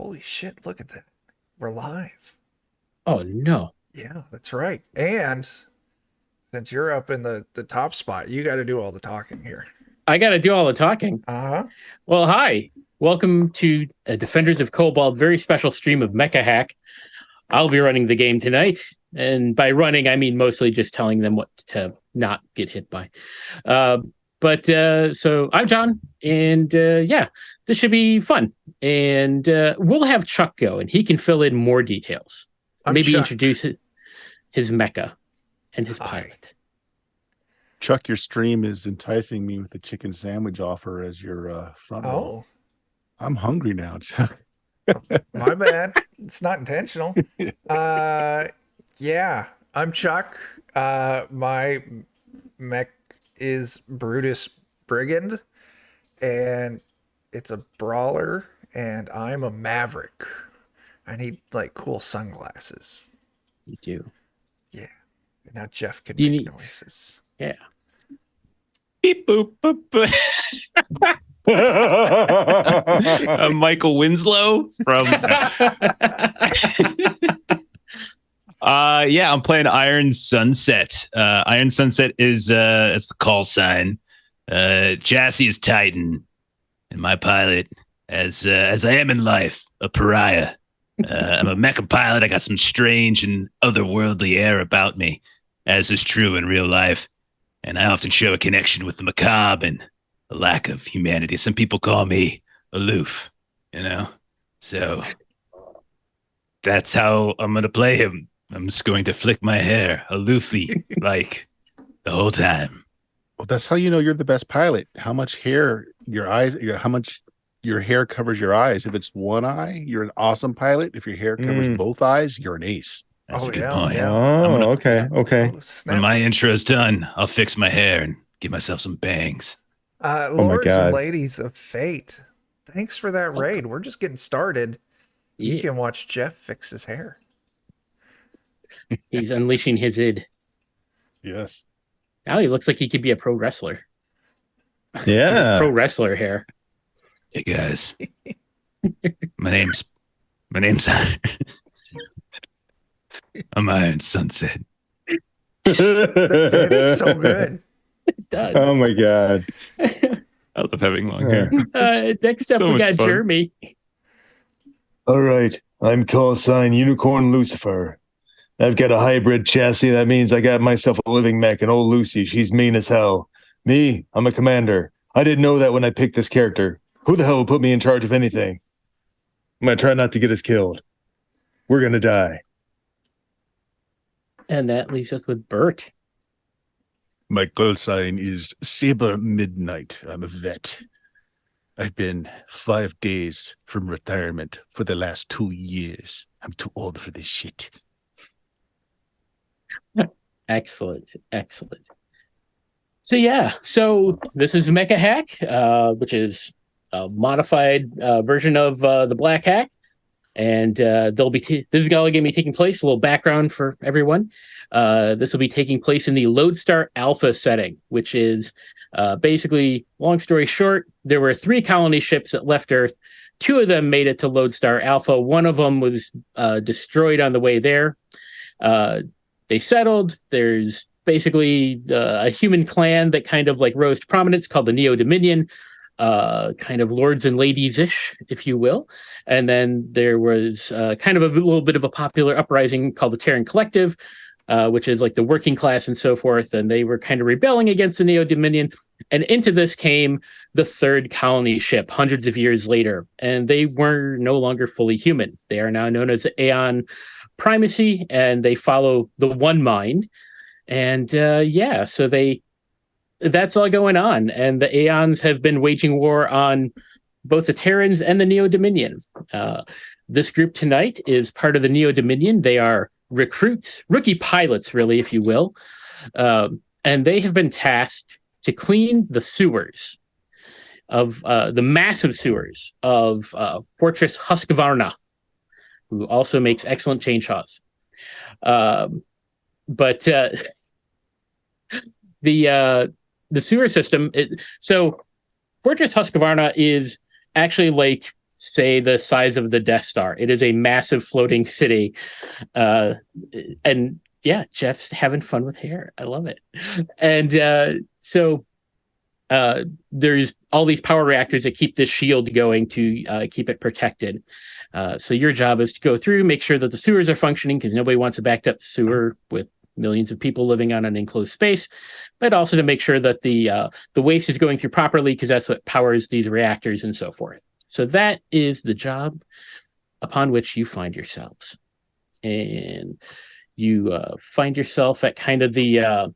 Holy shit, look at that. We're live. Oh no. Yeah, that's right. And since you're up in the top spot, you got to do all the talking here. I got to do all the talking. Uh-huh. Well, hi. Welcome to Defenders of Cobalt, very special stream of Mechahack. I'll be running the game tonight. And by running, I mean mostly just telling them what to not get hit by. Uh, so I'm John, and yeah, this should be fun. And we'll have Chuck go, and he can fill in more details. I'm Maybe Chuck. introduce his mecha and his Hi. pilot. Chuck, your stream is enticing me with the chicken sandwich offer as your front row. Oh, I'm hungry now, Chuck. my bad. It's not intentional. Yeah, I'm Chuck. My mech is Brutus Brigand, and it's a brawler, and I'm a maverick. I need like cool sunglasses. You do. Yeah. Now Jeff can Do you make need- noises. Yeah. Beep boop boop boop. Michael Winslow from yeah, I'm playing Iron Sunset. Iron Sunset is it's the call sign. Chassis is Titan, and my pilot, as I am in life, a pariah. I'm a mecha pilot. I got some strange and otherworldly air about me, as is true in real life. And I often show a connection with the macabre and a lack of humanity. Some people call me aloof, you know? So that's how I'm going to play him. I'm just going to flick my hair aloofly, like the whole time. Well, that's how you know you're the best pilot. How much hair how much your hair covers your eyes. If it's one eye, you're an awesome pilot. If your hair covers both eyes, you're an ace. That's Oh, a good yeah, point. yeah. Oh, okay. Oh, When snap. my intro's done, I'll fix my hair and give myself some bangs. Lords and God. ladies of fate, thanks for that raid. We're just getting started. You Yeah. can watch Jeff fix his hair. He's unleashing his id. Yes. Now he looks like he could be a pro wrestler. Yeah. Pro wrestler hair. Hey guys, my name's I'm Iron Sunset. That fits so good. It does. Oh my god. I love having long hair. Next up, so we much got fun. Jeremy. All right. I'm call sign Unicorn Lucifer. I've got a hybrid chassis. That means I got myself a living mech, and old Lucy, she's mean as hell. Me, I'm a commander. I didn't know that when I picked this character. Who the hell would put me in charge of anything? I'm gonna try not to get us killed. We're gonna die. And that leaves us with Bert. My call sign is Saber Midnight. I'm a vet. I've been 5 days from retirement for the last 2 years. I'm too old for this shit. Excellent. So this is Mechahack, which is a modified version of the Black Hack. And this is all going to be taking place. A little background for everyone. This will be taking place in the Lodestar Alpha setting, which is basically, long story short, there were 3 colony ships that left Earth. 2 of them made it to Lodestar Alpha. One of them was destroyed on the way there. They settled. There's basically a human clan that kind of like rose to prominence called the Neo Dominion. Kind of lords and ladies-ish, if you will. And then there was kind of a little bit of a popular uprising called the Terran Collective, which is like the working class and so forth. And they were kind of rebelling against the Neo-Dominion. And into this came the 3rd colony ship hundreds of years later. And they were no longer fully human. They are now known as Aeon Primacy, and they follow the One Mind. And so that's all going on. And the Aeons have been waging war on both the Terrans and the Neo-Dominion. This group tonight is part of the Neo-Dominion. They are recruits, rookie pilots, really, if you will. And they have been tasked to clean the sewers of the massive sewers of Fortress Husqvarna, who also makes excellent chainsaws. But the sewer system. So Fortress Husqvarna is actually like say the size of the Death Star. It is a massive floating city. And yeah, Jeff's having fun with hair. I love it. And there's all these power reactors that keep this shield going to keep it protected. So your job is to go through, make sure that the sewers are functioning, because nobody wants a backed up sewer with millions of people living on an enclosed space, but also to make sure that the waste is going through properly, because that's what powers these reactors and so forth. So that is the job upon which you find yourselves. And you find yourself at kind of the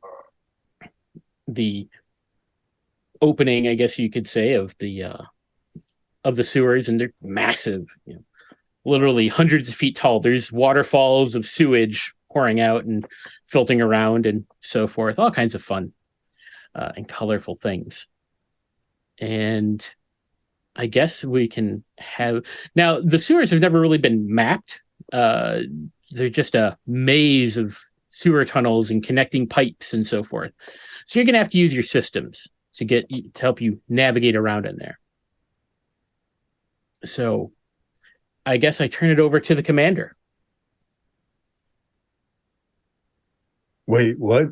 opening, I guess you could say, of the sewers, and they're massive, literally hundreds of feet tall. There's waterfalls of sewage pouring out and filtering around and so forth, all kinds of fun and colorful things. And I guess we can have now, the sewers have never really been mapped. They're just a maze of sewer tunnels and connecting pipes and so forth. So you're gonna have to use your systems to help you navigate around in there. So I guess I turn it over to the commander. Wait, what?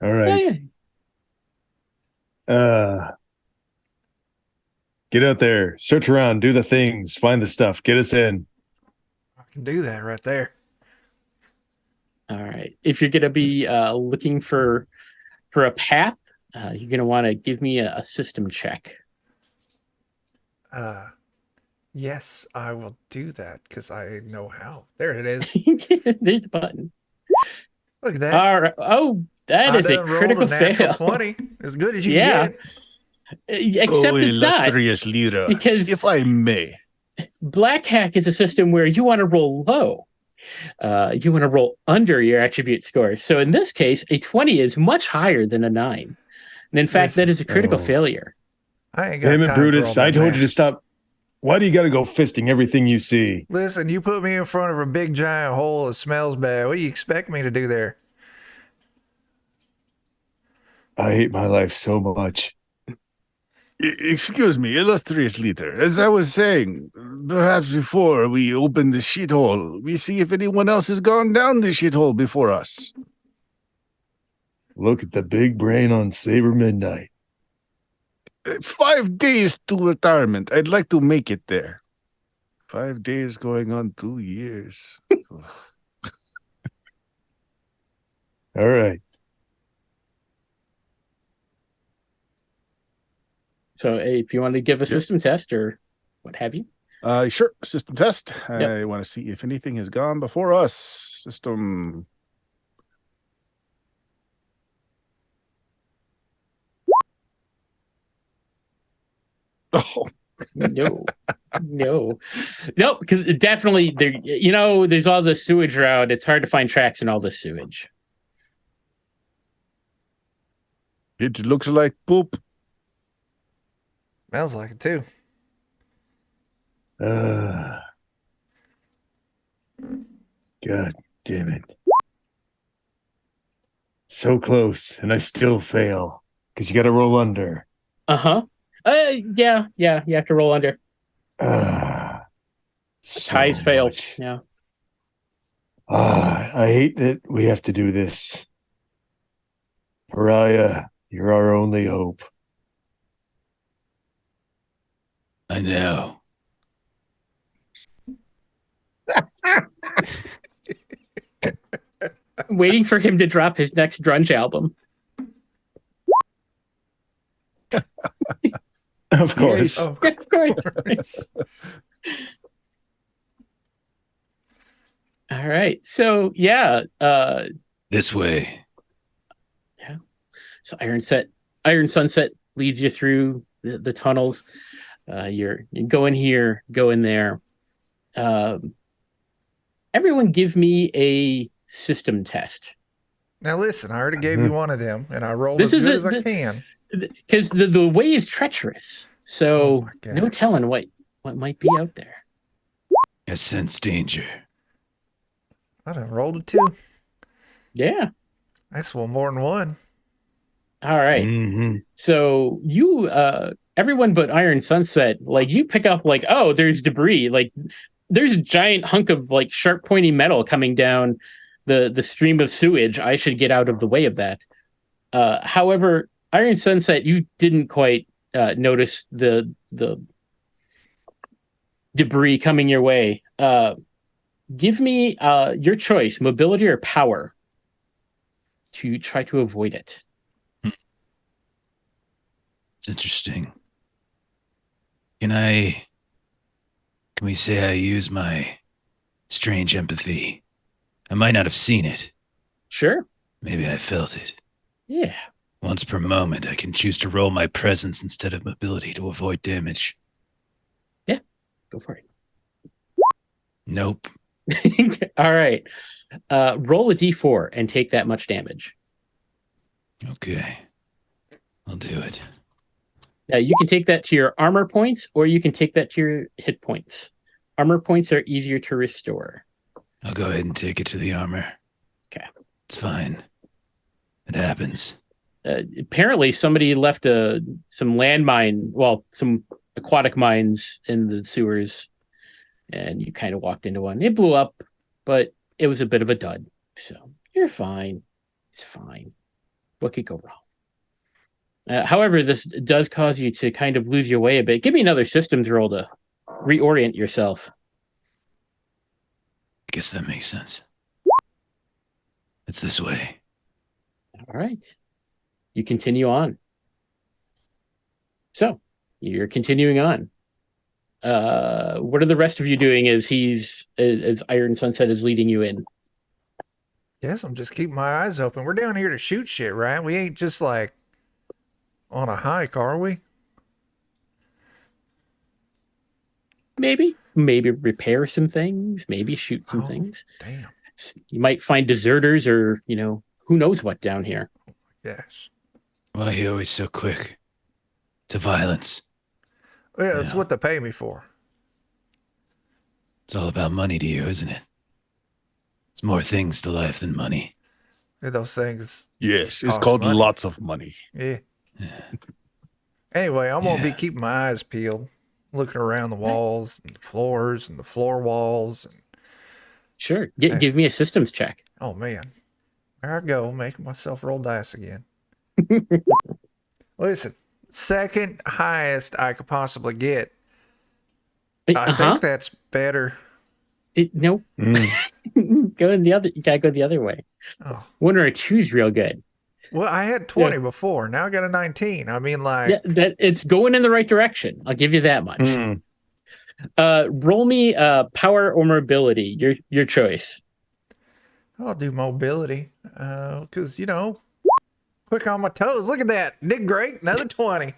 All right. Get out there, search around, do the things, find the stuff, get us in. I can do that right there. All right. If you're going to be looking for a path, you're going to want to give me a system check. Yes, I will do that because I know how. There it is. There's the button. Look at that. All right. Oh, that is a critical fail. 20, as good as you can get. Except it's not, illustrious leader, because if I may. Black Hack is a system where you want to roll low. You want to roll under your attribute score. So in this case, a 20 is much higher than a 9. And in fact, that is a critical failure. I ain't got Damn it, time Brutus, for all I that told math. you to stop. Why do you got to go fisting everything you see? Listen, you put me in front of a big giant hole that smells bad. What do you expect me to do there? I hate my life so much. Excuse me, illustrious leader. As I was saying, perhaps before we open the shithole, we see if anyone else has gone down the shithole before us. Look at the big brain on Saber Midnight. 5 days to retirement. I'd like to make it there. 5 days going on 2 years. All right. So if you want to give a system test or what have you. Sure. System test. Yep. I want to see if anything has gone before us. System. Oh, No, because definitely there. There's all the sewage around. It's hard to find tracks in all the sewage. it looks like poop. Smells like it too. God damn it. So close, and I still fail. Because you got to roll under. Uh-huh. Yeah, you have to roll under. Ties failed. Yeah. I hate that we have to do this. Pariah, you're our only hope. I know. Waiting for him to drop his next grunge album. Of course. Of Of course. All right. So yeah. This way. Yeah. So Iron Sunset leads you through the tunnels. You go in here, go in there. Everyone give me a system test. Now listen, I already gave you one of them, and I rolled This as is good as I can. Because the way is treacherous. So Oh my no gosh. telling what might be out there. I sense danger. I done rolled a 2. Yeah. That's one more than one. All right. Mhm. So you, everyone but Iron Sunset, like you pick up like, oh, there's debris. Like there's a giant hunk of like sharp, pointy metal coming down the stream of sewage. I should get out of the way of that. However, Iron Sunset, you didn't quite notice the debris coming your way. Give me your choice, mobility or power, to try to avoid it. It's interesting. Can we say I use my strange empathy? I might not have seen it. Sure. Maybe I felt it. Yeah. Once per moment, I can choose to roll my presence instead of mobility to avoid damage. Yeah. Go for Nope. it. All right. Roll a d4 and take that much damage. Okay. I'll do it. Now you can take that to your armor points, or you can take that to your hit points. Armor points are easier to restore. I'll go ahead and take it to the armor. Okay. It's fine. It happens. Apparently, somebody left some landmine, well, some aquatic mines in the sewers, and you kind of walked into one. It blew up, but it was a bit of a dud. So you're fine. It's fine. What could go wrong? However, this does cause you to kind of lose your way a bit. Give me another systems roll to reorient yourself. I guess that makes sense. It's this way. All right. You continue on. So you're continuing on. What are the rest of you doing as Iron Sunset is leading you in? Yes, I'm just keeping my eyes open. We're down here to shoot shit, right? We ain't just like on a hike, are we? Maybe repair some things, maybe shoot some things. Damn. You might find deserters or, who knows what down here. Yes. Why are you always so quick to violence? Yeah, that's Yeah. what they pay me for. It's all about money to you, isn't it? It's more things to life than money. Those things. Yes, it's Costs called money. lots of money. Yeah. Anyway, I'm gonna be Yeah. keeping my eyes peeled, looking around the walls and the floors and the floor walls. And Sure. Hey. Give me a systems check. oh man, there I go, making myself roll dice again. Listen, second highest I could possibly get. I think that's better. Nope. Mm. You gotta go the other way. Oh. One or a two's real good. Well, I had 20 before. Now I got a 19. I mean, like, Yeah, that it's going in the right direction. I'll give you that much. Mm. Roll me power or mobility. Your choice. I'll do mobility. Because, quick on my toes. Look at that. Did great. Another 20.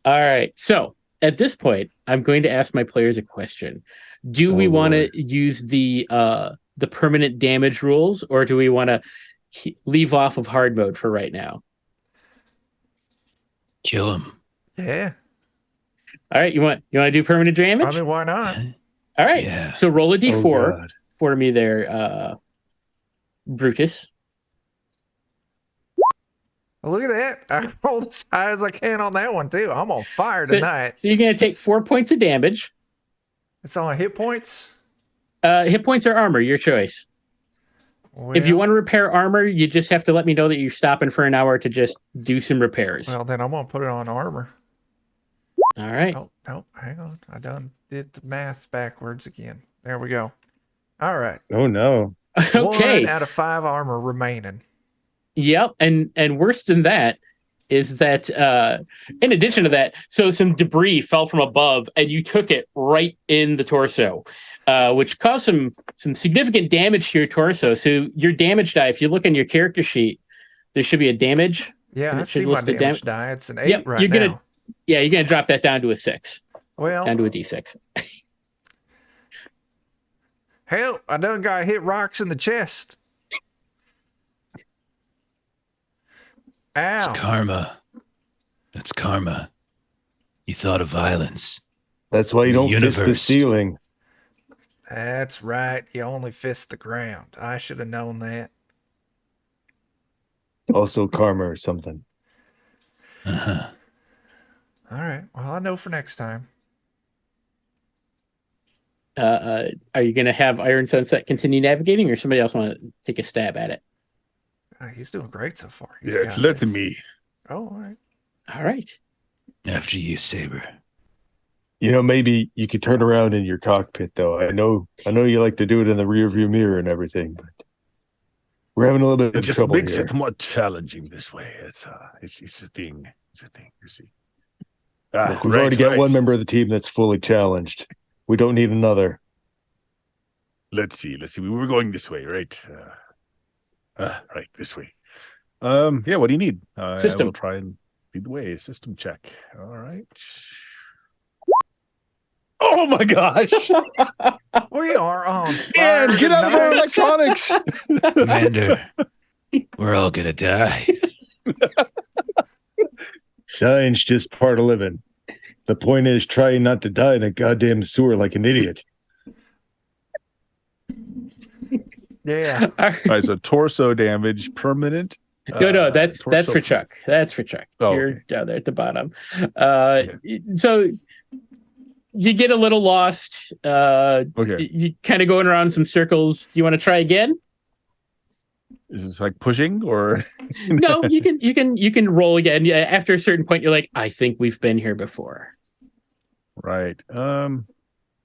All right. So at this point, I'm going to ask my players a question. Do we want to use the permanent damage rules, or do we want to leave off of hard mode for right now? Kill him. Yeah. All right. You want to do permanent damage? I mean, why not? All right. Yeah. So roll a d4 God. for me there, Brutus. Well, look at that. I rolled as high as I can on that one, too. I'm on fire tonight. So you're going to take 4 points of damage. It's on hit points. Hit points or armor, your choice. Well, If you want to repair armor, you just have to let me know that you're stopping for an hour to just do some repairs. Well, then I'm going to put it on armor. All right. Oh, no, hang on. I did the math backwards again. There we go. All right. Oh no. Okay. 1 out of 5 armor remaining. Yep. And worse than that is that in addition to that, so some debris fell from above and you took it right in the torso, which caused some significant damage to your torso. So your damage die, if you look on your character sheet, there should be a damage. Yeah, And I it should see my list the damage die. It's an 8 Yep, right you're gonna- now. Yeah, you're going to drop that down to a 6, Well, down to a d6. hell, I done got hit rocks in the chest. It's Ow. karma. That's karma. You thought of violence. That's why you The don't fist the universe. ceiling. That's right. You only fist the ground. I should have known that. Also karma or something. Uh-huh. All right. Well, I know for next time. Are you going to have Iron Sunset continue navigating, or somebody else want to take a stab at it? He's doing great so far. He's Yeah, got let this. me. Oh, all right. All right. After you, Saber. Maybe you could turn around in your cockpit, though. I know you like to do it in the rearview mirror and everything, but we're having a little bit It of just trouble makes here. it more challenging this way. It's a thing. It's a thing. You see. Look, we've already got one member of the team that's fully challenged. We don't need another. Let's see. We were going this way, right? Right, this way. Yeah. What do you need? I System. will try and lead the way. System check. All right. Oh my gosh! We are on fire. And get out of our tonight. electronics. Commander, we're all gonna die. Dying's just part of living. The point is trying not to die in a goddamn sewer like an idiot. Yeah. All All right, so torso damage permanent. No, that's torso- for Chuck. That's for Chuck. Oh, You're okay. down there at the bottom. So you get a little lost. Okay. You kind of going around some circles. Do you want to try again? Is this like pushing or? No, you can roll again. Yeah, after a certain point, you're like, I think we've been here before. Right.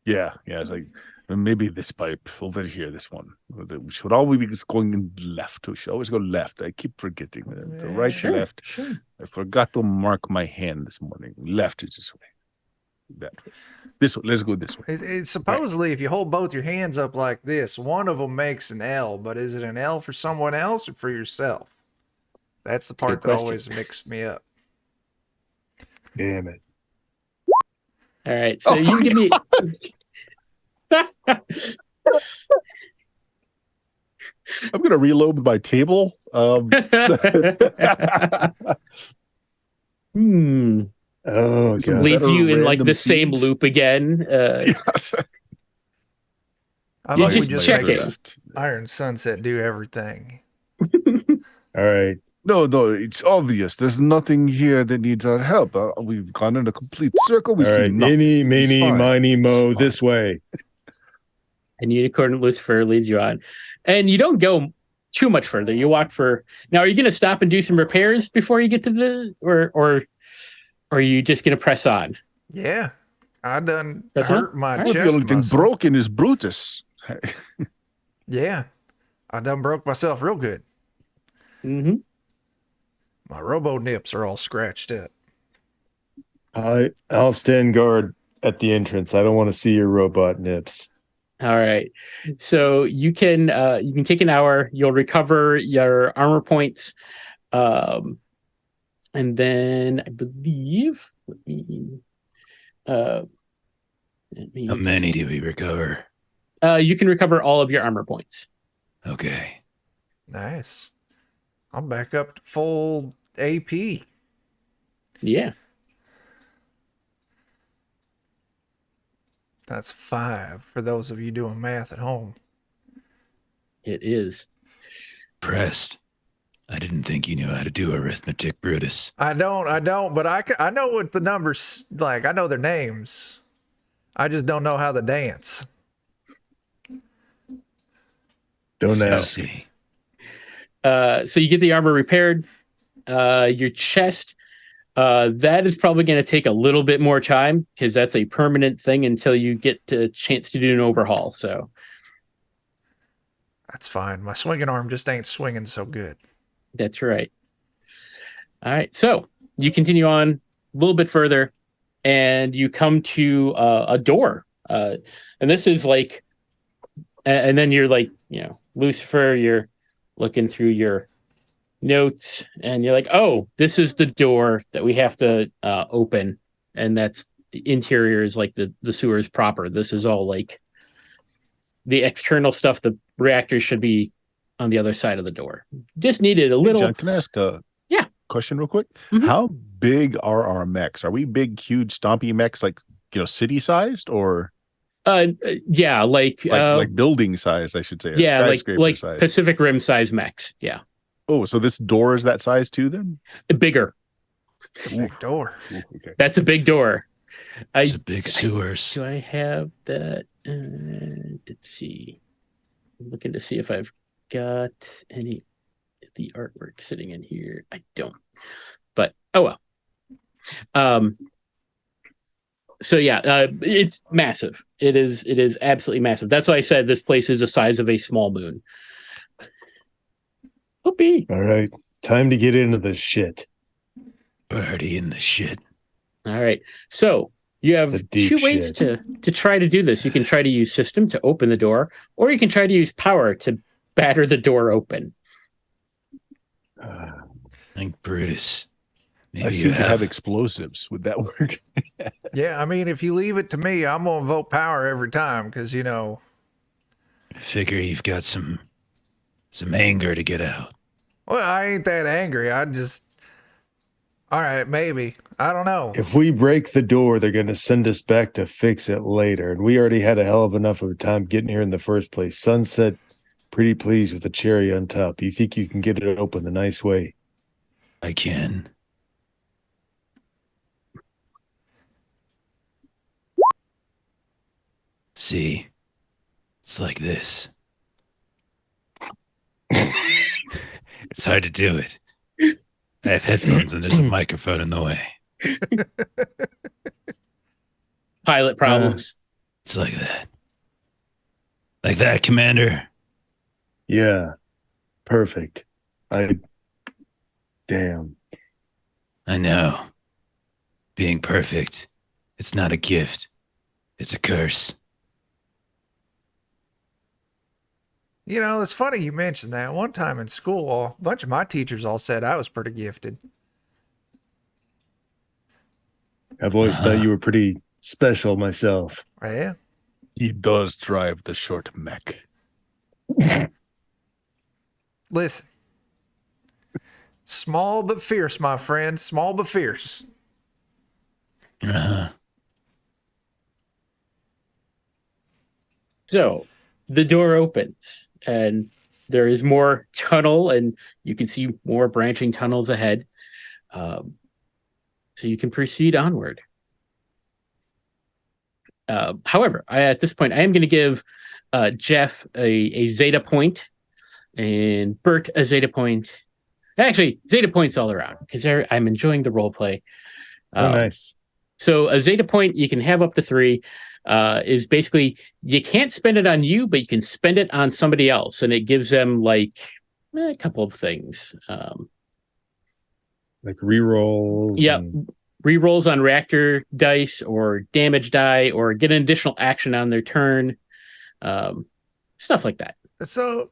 Yeah. It's like maybe this pipe over here. This one. We should always be going left. We should always go left. I keep forgetting the right, Sure, left. sure. I forgot to mark my hand this morning. Left is this way. That way. This way. Let's go this way. It's supposedly, if you hold both your hands up like this, one of them makes an L, but is it an L for someone else or for yourself? That's the part that question. always mixed me up. Damn it. All right. So you give me. I'm gonna reload my table. Hmm. Oh, Some God. Leaves better you in like random the same feeds. loop again. Yes. I You like we just just check make it. Iron Sunset do everything. All right. No, it's obvious. There's nothing here that needs our help. We've gone in a complete circle. We All see right. nothing. Eeny, It's meeny, fine. miny, mo, It's fine. this way. And Unicorn Lucifer leads you on. And you don't go too much further. You walk for now. Are you going to stop and do some repairs before you get to the or are you just going to press on? Yeah. I done That's hurt enough? my All right. The chest only thing muscle. broken is Brutus. Yeah. I done broke myself real good. Mm-hmm. My robo nips are all scratched up. I'll stand guard at the entrance. I don't want to see your robot nips. All right. So you can take an hour. You'll recover your armor points, and then I believe. How many do we recover? You can recover all of your armor points. Okay. Nice. I'm back up to full AP. Yeah. That's 5 for those of you doing math at home. It is. Pressed. I didn't think you knew how to do arithmetic, Brutus. I don't, but I know what the numbers like. I know their names. I just don't know how to dance. Don't I ask. see. So you get the armor repaired. Your chest, that is probably going to take a little bit more time because that's a permanent thing until you get a chance to do an overhaul. So That's fine. My swinging arm just ain't swinging so good. that's right. All right. So you continue on a little bit further and you come to a door. And this is like, and then you're like, Lucifer, you're looking through your notes and you're like, oh, this is the door that we have to open. And that's the interior is like the sewers proper. This is all like the external stuff. The reactors should be on the other side of the door. Just needed a Hey, little. John, can I ask a question real quick? Mhm. How big are our mechs? Are we big, huge, stompy mechs like city sized or Yeah, like like building sized? I should say. Or yeah, skyscraper like size. Pacific Rim size mechs. Yeah. Oh, so this door is that size too then? Bigger. It's a big door. Ooh, okay. That's a big door. It's a big sewers. Do I have that? Let's see. I'm looking to see if I've got any of the artwork sitting in here. I don't. But oh well. So yeah, it's massive. It is absolutely massive. That's why I said this place is the size of a small moon. Whoopee. All right, time to get into this shit. Already in the shit. All right. So you have The deep two ways shit. to try to do this. You can try to use system to open the door, or you can try to use power to batter the door open. Uh, Like Brutus. I Maybe see you you have have. explosives. Would that work? Yeah, I mean, if you leave it to me, I'm gonna vote power every time because I figure you've got some anger to get out. well, I ain't that angry. All right, maybe. I don't know. if we break the door, they're going to send us back to fix it later. And we already had a hell of enough of a time getting here in the first place. Sunset, pretty pleased with the cherry on top. You think you can get it open the nice way? I can. See, it's like this. It's hard to do it. I have headphones and there's a microphone in the way. Pilot problems. It's like that. Like that, Commander. Yeah, perfect. Damn. I know. Being perfect, it's not a gift. It's a curse. It's funny you mentioned that. One time in school, a bunch of my teachers all said I was pretty gifted. I've always thought you were pretty special myself. Yeah. He does drive the short mech. Listen. Small but fierce, my friend. Small but fierce. Uh-huh. So the door opens and there is more tunnel, and you can see more branching tunnels ahead. So you can proceed onward. However, at this point, I am going to give Jeff a Zeta point and Bert a Zeta point. Actually, Zeta points all around because I'm enjoying the role play. Nice. So a Zeta point, you can have up to 3. Is basically you can't spend it on you, but you can spend it on somebody else, and it gives them like a couple of things. Like rerolls. Yeah, and- rerolls on reactor dice or damage die, or get an additional action on their turn. Stuff like that. So,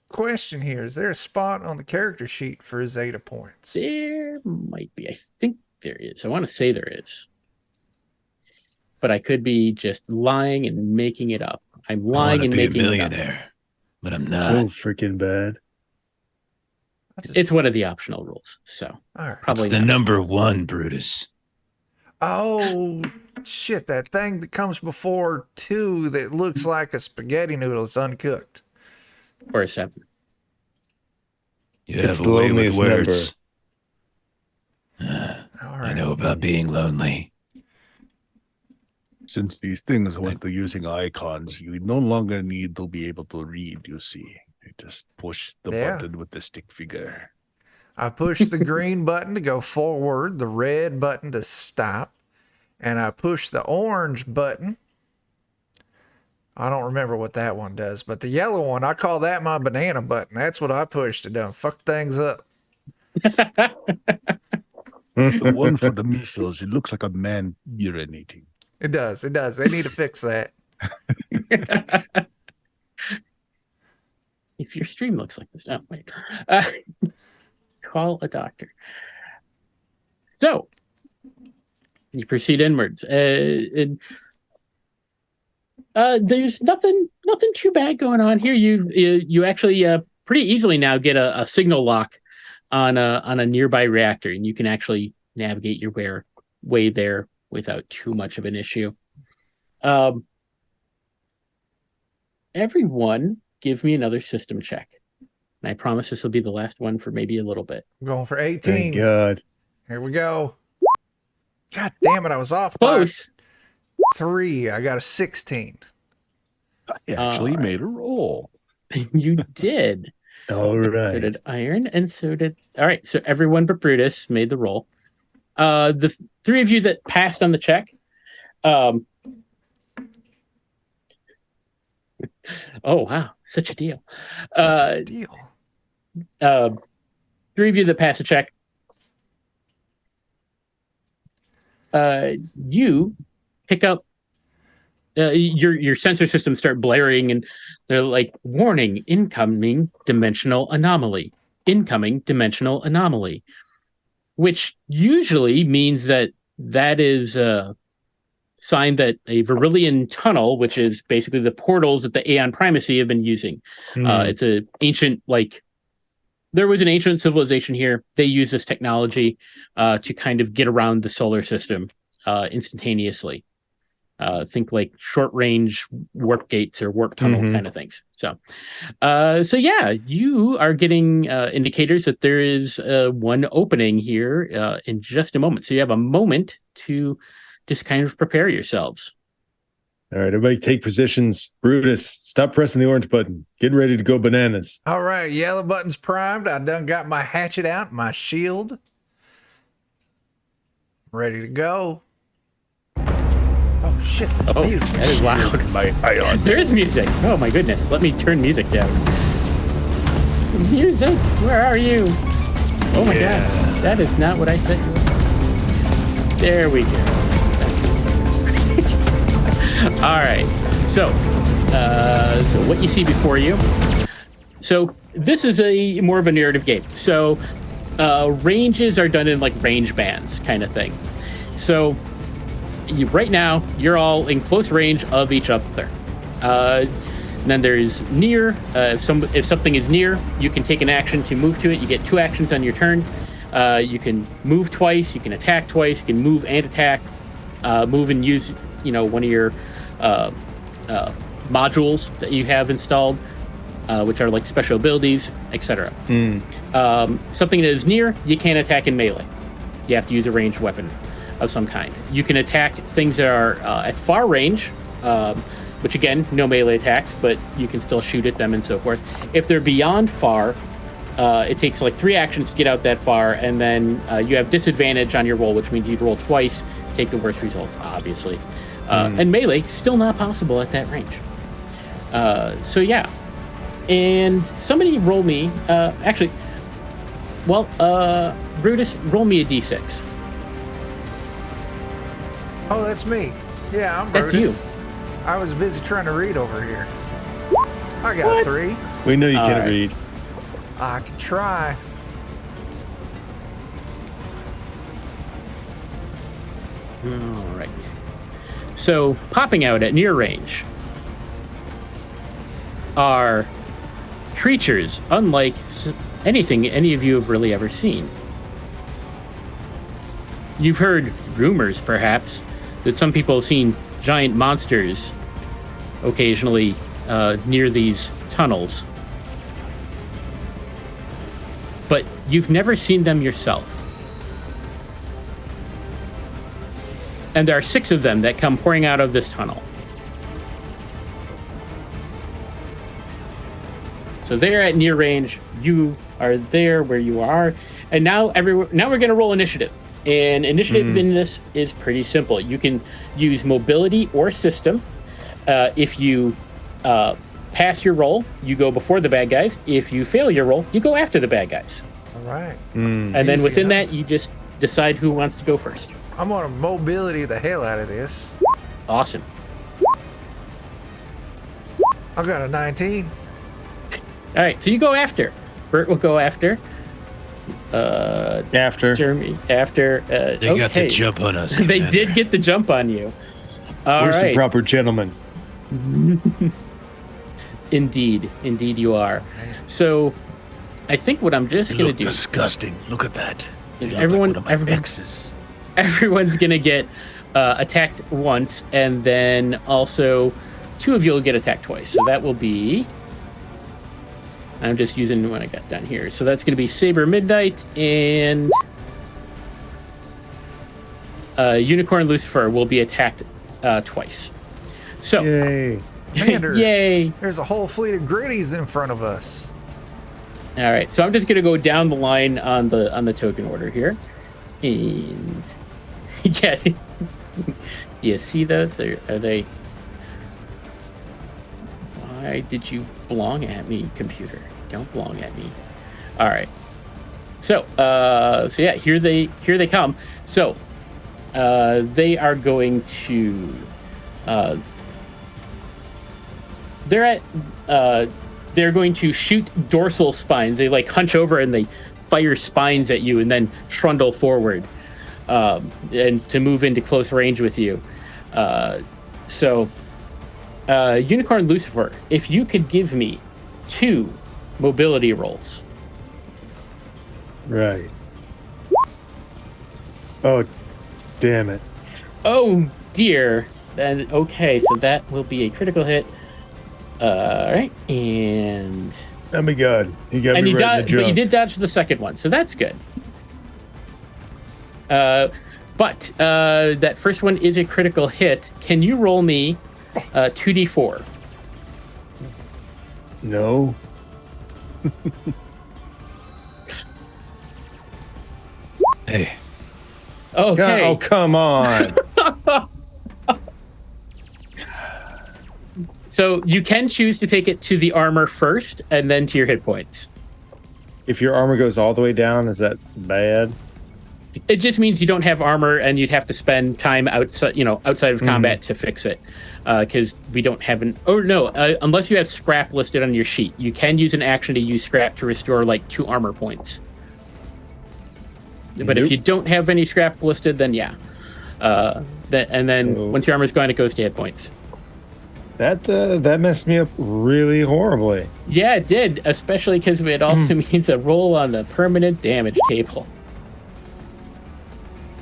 question here. Is there a spot on the character sheet for Zeta points? There might be. I think there is. I want to say there is. But I could be just lying and making it up. I'm I want lying to and be a making it up. millionaire, but I'm not. So freaking bad. It's one of the optional rules. So All right. probably It's the not. number one, Brutus. Oh, shit. That thing that comes before 2 that looks like a spaghetti noodle is uncooked. Or a 7. You It's have the a way with loneliest words. All right. I know about being lonely. Since these things went to using icons, you no longer need to be able to read, you see. You just push the Yeah. button with the stick figure. I push the green button to go forward, the red button to stop, and I push the orange button. I don't remember what that one does, but the yellow one, I call that my banana button. That's what I push to done fuck things up. The one for the missiles, it looks like a man urinating. It does. It does. They need to fix that. If your stream looks like this, no, wait. Call a doctor. So you proceed inwards. There's nothing too bad going on here. You actually pretty easily now get a signal lock on a nearby reactor, and you can actually navigate your way there without too much of an issue. Everyone, give me another system check. And I promise this will be the last one for maybe a little bit. I'm going for Thank 18. God. Here we go. God damn it, I was off Close. by 3. I got a 16. I actually made a roll. You did. All So right. did Iron, and so did. All right, so everyone but Brutus made the roll. The three of you that passed on the check. Oh wow, such a deal. Such a deal. Three of you that passed the check. You pick up. Your sensor systems start blaring, and they're like, "Warning: incoming dimensional anomaly. Incoming dimensional anomaly." Which usually means that is a sign that a Virillion tunnel, which is basically the portals that the Aeon Primacy have been using. It's an ancient, there was an ancient civilization here. They use this technology to kind of get around the solar system instantaneously. Think like short range warp gates or warp tunnel kind of things. So yeah, you are getting indicators that there is one opening here in just a moment. So you have a moment to just kind of prepare yourselves. All right, everybody take positions. Brutus, stop pressing the orange button. Get ready to go bananas. All right, yellow button's primed. I done got my hatchet out, my shield. Ready to go. Oh shit, there's music. That is loud. My ion. There is music. Oh my goodness. Let me turn music down. Music, where are you? Oh my god. That is not what I said. There we go. All right. So what you see before you. So this is a more of a narrative game. So ranges are done in like range bands kind of thing. So right now you're all in close range of each other. And then there's near. If something is near, you can take an action to move to it. You get 2 actions on your turn. You can move twice. You can attack twice. You can move and attack. Move and use one of your modules that you have installed, which are like special abilities, etc. Something that is near, you can't attack in melee. You have to use a ranged weapon of some kind. You can attack things that are at far range, which again, no melee attacks, but you can still shoot at them and so forth. If they're beyond far, it takes like 3 actions to get out that far, and then you have disadvantage on your roll, which means you'd roll twice, take the worst result, obviously. And melee, still not possible at that range. So yeah. And somebody roll me, Brutus, roll me a d6. Oh, that's me. Yeah, I'm That's Brutus. I was busy trying to read over here. I got a 3. We know you All can't right. read. I can try. All right. So popping out at near range are creatures unlike anything any of you have really ever seen. You've heard rumors, perhaps, that some people have seen giant monsters occasionally near these tunnels. But you've never seen them yourself. And there are 6 of them that come pouring out of this tunnel. So they're at near range. You are there where you are. And now we're going to roll initiative. And initiative in this is pretty simple. You can use mobility or system. If you pass your roll, you go before the bad guys. If you fail your roll, you go after the bad guys. All right. And then Easy within enough. that, you just decide who wants to go first. I'm gonna mobility the hell out of this. Awesome. I got a 19. All right, so you go after. Bert will go after. After. Jeremy after. They got the jump on us. They Commander. did get the jump on you. All We're some right. proper gentlemen. Indeed you are. So, I think what I'm just They gonna look do disgusting. Look at that. They is look everyone- like one of my everyone- exes. everyone's gonna get attacked once, and then also 2 of you will get attacked twice. So that will be I'm just using what I got down here. So that's going to be Saber Midnight and Unicorn Lucifer will be attacked twice. So, Yay. Commander, yay! there's a whole fleet of gritties in front of us. All right, so I'm just going to go down the line on the token order here, and yeah, do you see those? Are they? Why did you belong at me, computer? Don't belong at me. All right. So yeah, here they come. So they are going to they're going to shoot dorsal spines. They like hunch over and they fire spines at you and then trundle forward and to move into close range with you. Unicorn Lucifer, if you could give me 2 mobility rolls. Right. Oh, damn it. Oh dear. Then okay, so that will be a critical hit. All right, and Oh my god. You got me you right in the but jump. you did dodge the second one, so that's good. But that first one is a critical hit. Can you roll me 2d4? No. Hey, Okay. Oh, come on. So you can choose to take it to the armor first and then to your hit points. If your armor goes all the way down, is that bad? It just means you don't have armor and you'd have to spend time outside of combat to fix it. Because we don't have unless you have scrap listed on your sheet, you can use an action to use scrap to restore like 2 armor points. But if you don't have any scrap listed, then yeah. Once your armor's gone, it goes to hit points. That messed me up really horribly. Yeah, it did, especially because it also means a roll on the permanent damage table.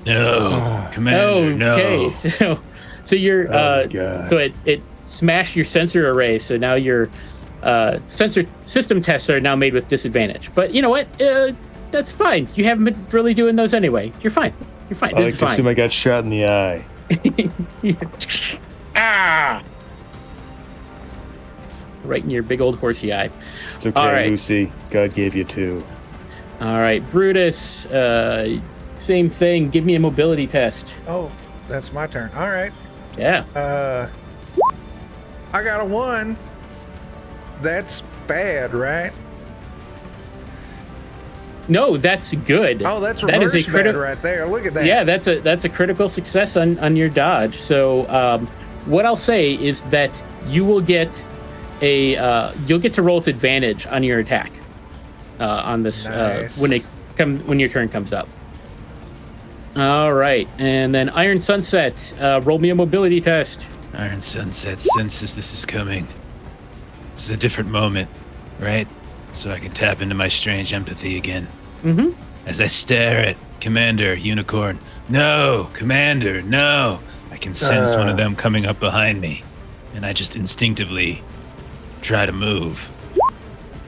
no, Commander, Okay, no. so you're God. so it smashed your sensor array. So now your sensor system tests are now made with disadvantage. But you know what? That's fine. You haven't been really doing those anyway. You're fine. You're fine. I like This is to fine. assume I got shot in the eye. Ah! Right in your big old horsey eye. It's okay, All right. Lucy. God gave you 2. All right, Brutus. Same thing. Give me a mobility test. Oh, that's my turn. All right. Yeah. I got a 1. That's bad, right? No, that's good. Oh, that's That is reverse a bad right there. Look at that. Yeah, that's a critical success on your dodge. So what I'll say is that you will get you'll get to roll with advantage on your attack on this Nice. when your turn comes up. All right, and then Iron Sunset, roll me a mobility test. Iron Sunset senses this is coming. This is a different moment, right? So I can tap into my strange empathy again. Mm-hmm. As I stare at Commander Unicorn. No, Commander, no. I can sense one of them coming up behind me. And I just instinctively try to move.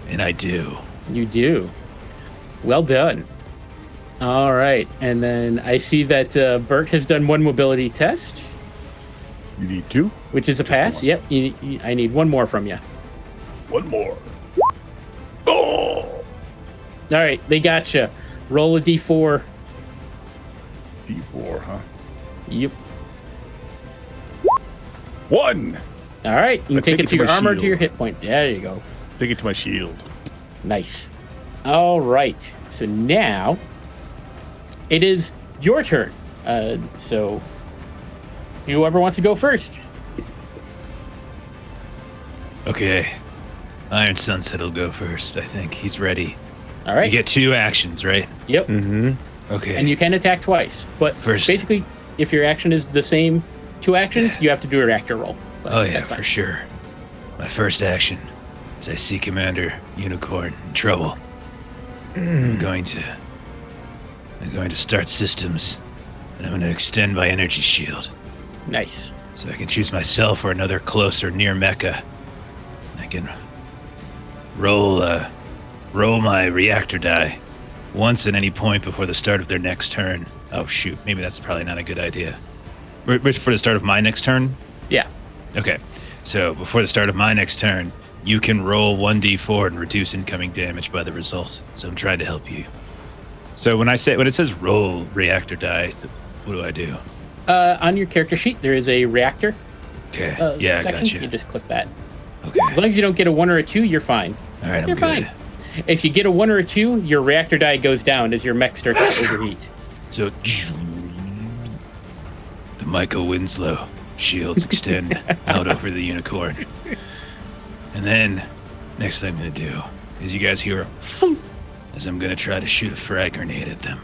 And I do. You do. Well done. All right, and then I see that Bert has done 1 mobility test, You need 2? which is a pass. one. Yep, I need 1 more from you. 1 more. Oh! All right, they got you. Roll a d4. D4, huh? Yep. 1! All right, you can I take it to your my armor, to shield. your hit point. There you go. Take it to my shield. Nice. All right, so now it is your turn. So whoever wants to go first. Okay. Iron Sunset will go first, I think. He's ready. All right. You get 2 actions, right? Yep. Mm-hmm. Okay. And you can attack twice, but First. basically, if your action is the same 2 actions, you have to do a reactor roll. But Oh yeah, that's fine. for sure. My first action is I see Commander Unicorn in trouble. I'm going to start systems, and I'm going to extend my energy shield Nice. so I can choose myself or another close or near mecha. I can roll roll my reactor die once at any point before the start of their next turn. Oh, shoot. Maybe that's probably not a good idea. Before the start of my next turn? Yeah. Okay. So before the start of my next turn, you can roll 1d4 and reduce incoming damage by the result. So I'm trying to help you. So when it says roll reactor die, what do I do? On your character sheet, there is a reactor. Okay. Section. Gotcha. You just click that. Okay. As long as you don't get a 1 or a 2, you're fine. All right, You're I'm good. fine. If you get a 1 or a 2, your reactor die goes down as your mech starts to overheat. So the Michael Winslow shields extend out over the unicorn. And then next thing I'm going to do is you guys hear a thump as I'm going to try to shoot a frag grenade at them.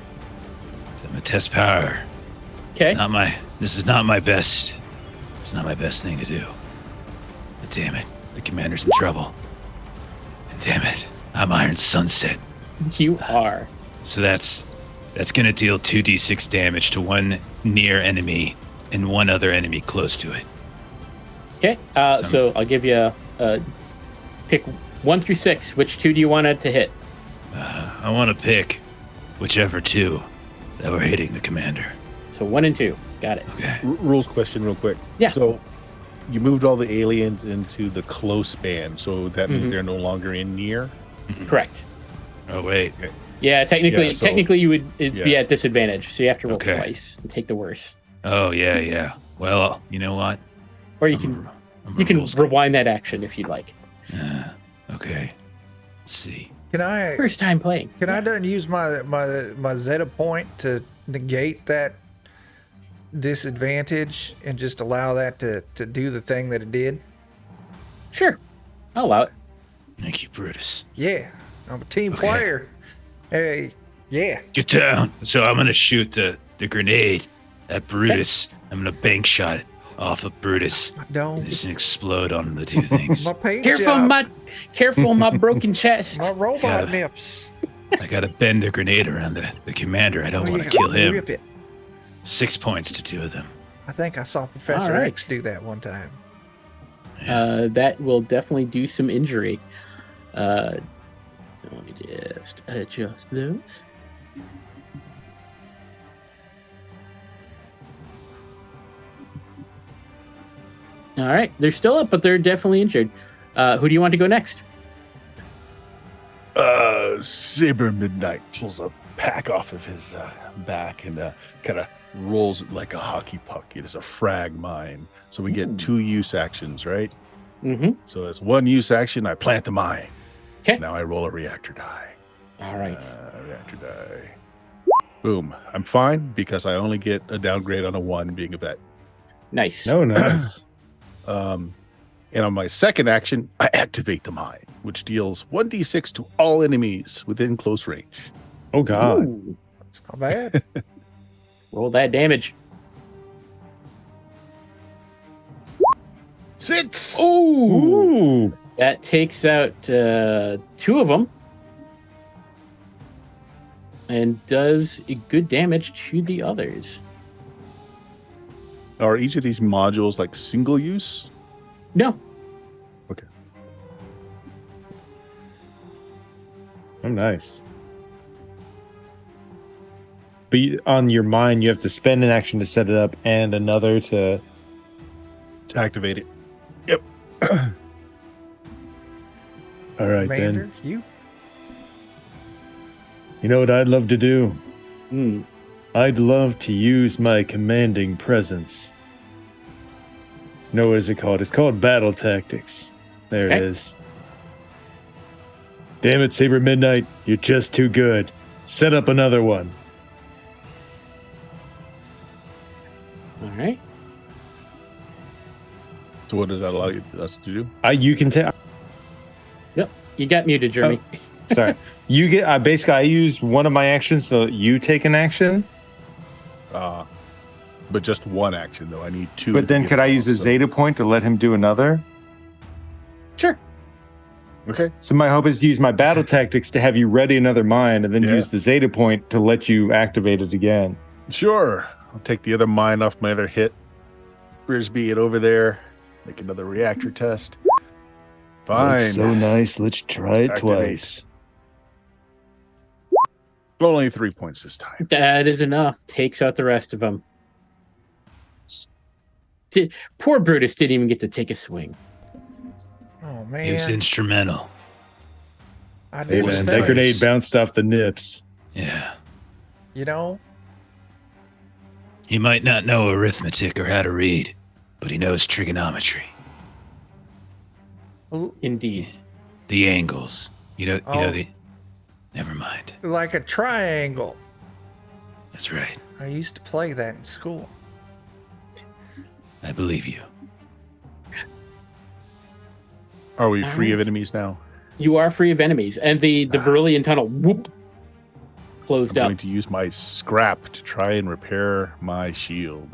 So I'm going to test power. Okay. This is not my best. It's not my best thing to do. But damn it, the commander's in trouble. And damn it, I'm Iron Sunset. You are. So that's going to deal 2d6 damage to one near enemy and one other enemy close to it. Okay. So I'll give you pick 1 through 6. Which 2 do you want it to hit? I want to pick whichever two that were hitting the commander. So 1 and 2. Got it. Okay. Rules question real quick. Yeah. So you moved all the aliens into the close band, so that means they're no longer in near? Correct. Oh, wait. Yeah, technically you would be yeah. at disadvantage, so you have to roll Okay. twice and take the worst. Oh, yeah. Well, you know what? Or you I'm can a you can rules guy. rewind that action if you'd like. Okay. Let's see. Can I First time playing. done use my Zeta point to negate that disadvantage and just allow that to do the thing that it did? Sure. I'll allow it. Thank you, Brutus. Yeah, I'm a team Okay. player. Hey, yeah. Get down. So I'm going to shoot the grenade at Brutus. I'm going to bank shot it off of Brutus. Don't. It's going to explode on the two things. My paint Careful job. my broken chest. My robot Gotta- nips. I got to bend the grenade around the commander. I don't Oh, want yeah, to kill him. Rip it. 6 points to 2 of them. I think I saw Professor All right. X do that one time. That will definitely do some injury. So let me just adjust those. All right, they're still up, but they're definitely injured. Who do you want to go next? Saber Midnight pulls a pack off of his back and kind of rolls it like a hockey puck. It is a frag mine. So we get 2 use actions, right? Mm-hmm. So as 1 use action, I plant the mine. 'Kay. Now I roll a reactor die. All right. Reactor die. Boom. I'm fine because I only get a downgrade on a 1 being a vet. Nice. No, nice. And on my second action, I activate the mine, which deals 1d6 to all enemies within close range. Oh God. Ooh, It's not bad. roll that damage. 6. Ooh. That takes out 2 of them and does good damage to the others. Are each of these modules like single use? No. Okay. Oh, nice. But on your mind, you have to spend an action to set it up and another to. To activate it. All right, Commander, then. you? You know what I'd love to do? Hmm. I'd love to use my commanding presence. No, what is it called? It's called battle tactics. There it Okay. is. Damn it, Saber Midnight. You're just too good. Set up another one. All right. So what does that allow us to do? You can take. Yep. You got muted, Jeremy. Sorry. You get. I use one of my actions, so you take an action. But just 1 action though. I need 2. But then, could I use a Zeta point to let him do another? Sure. Okay. So my hope is to use my battle tactics to have you ready another mine, and then Yeah. use the Zeta point to let you activate it again. Sure. I'll take the other mine off my other hit. Frisbee it over there. Make another reactor test. Fine. Looks so nice. Let's try it Activate. twice. Only 3 points this time. That is enough. Takes out the rest of them. Poor Brutus didn't even get to take a swing. Oh He was man, instrumental. I Hey did man, Wasn't that nice. grenade bounced off the nips. Yeah. You know, He might not know arithmetic or how to read, but he knows trigonometry. Indeed. The angles. You know Oh. the. Never mind. like a triangle. That's right. I used to play that in school. I believe you. Are we All free of right. enemies now? You are free of enemies. And the Verilion tunnel, whoop, I'm closed up. going to use my scrap to try and repair my shield.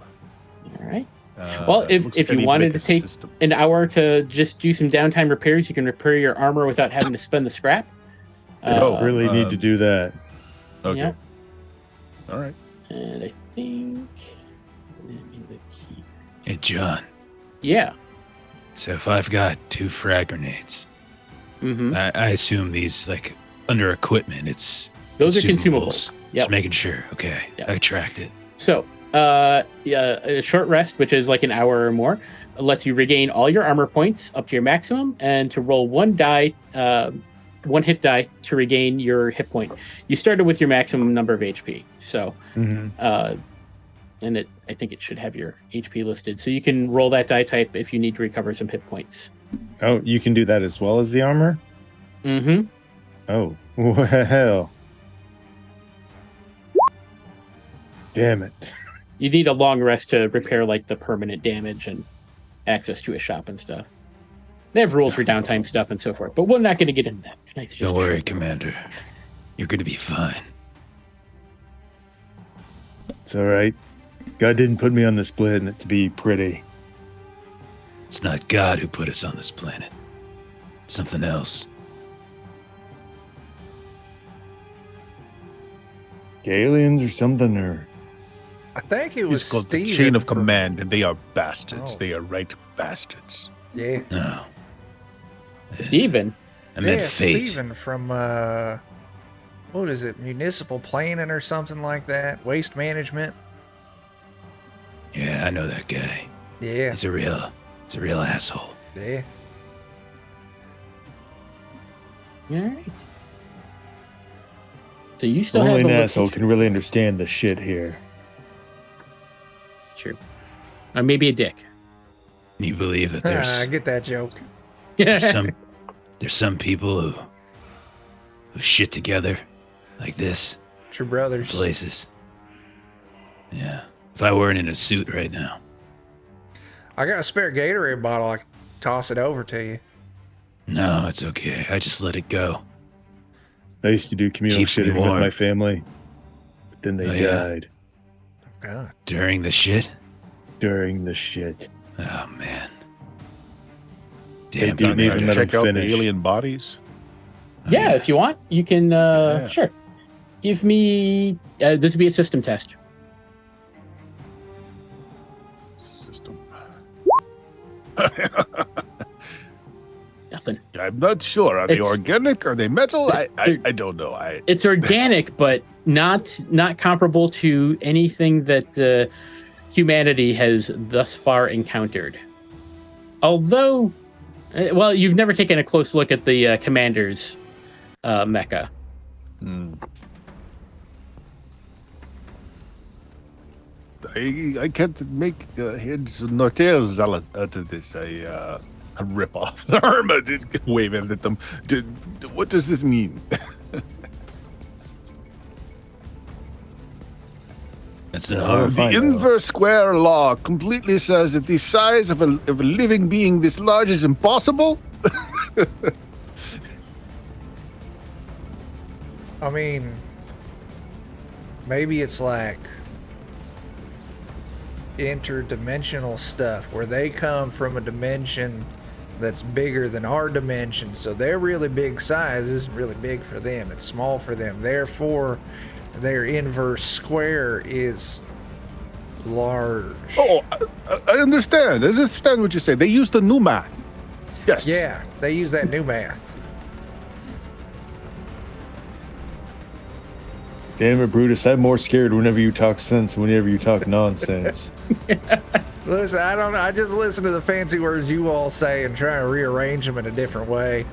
All right. Uh, Well, it looks if like I you need wanted make to a take system. an hour to just do some downtime repairs, you can repair your armor without having to spend the scrap. Oh, Really need to do that. Okay. yeah. All right. And I think the key. Hey, John. Yeah. So if I've got 2 frag grenades, Mm-hmm. I assume these, like, under equipment, it's Those are consumables. Just Yep. making sure. Okay. Yep. I tracked it. So, a short rest, which is like an hour or more, lets you regain all your armor points up to your maximum, and to roll one hit die to regain your hit point. You started with your maximum number of HP, so Mhm. and I think it should have your HP listed, so you can roll that die type if you need to recover some hit points. Oh, you can do that as well as the armor? Mm-hmm. Oh, well. Damn it. You need a long rest to repair like the permanent damage and access to a shop and stuff. They have rules for downtime stuff and so forth, but we're not going to get into that. Tonight's just Don't a worry, short- Commander. You're going to be fine. It's all right. God didn't put me on this planet to be pretty. It's not God who put us on this planet. It's something else. Aliens or something, or I think it was It's called the Steven chain of from- command, and they are bastards. Oh. They are right bastards. Yeah, No. Steven? I meant yeah, fate. Steven from what is it, municipal planning or something like that, waste management. Yeah, I know that guy. Yeah, He's a real asshole. yeah. All right. So you still only have an a asshole location- can really understand the shit here. True. Or maybe a dick. You believe that I there's get that joke. there's some people who shit together like this True brothers. places. Yeah. If I weren't in a suit right now. I got a spare Gatorade bottle. I can toss it over to you. No, it's okay. I just let it go. I used to do communal Keeps me shitting with warm. my family, but then they Oh, yeah? died Oh, God. During the shit? during the shit. Oh man. They Damn, do Time need to to let 'em check out the finish. alien bodies. Yeah, if you want, you can. Yeah. Sure. Give me. This would be a system test. System. Nothing. I'm not sure. Are they It's- organic? Are they metal? I They're- don't know. It's organic, but not comparable to anything that humanity has thus far encountered. Although, well, you've never taken a close look at the commander's mecha. I can't make heads nor tails out of this. I rip off the armor, just waving at them. What does this mean? That's an Well, arm. fine. The I know. inverse square law completely says that the size of a living being this large is impossible. I mean, maybe it's like interdimensional stuff where they come from a dimension that's bigger than our dimension, so their really big size isn't really big for them, it's small for them, therefore their inverse square is large. Oh, I understand. I understand what you say. They use the new math. Yes. Yeah, they use that new math. Damn it, Brutus. I'm more scared whenever you talk sense than whenever you talk nonsense. Listen, I just listen to the fancy words you all say and try and rearrange them in a different way.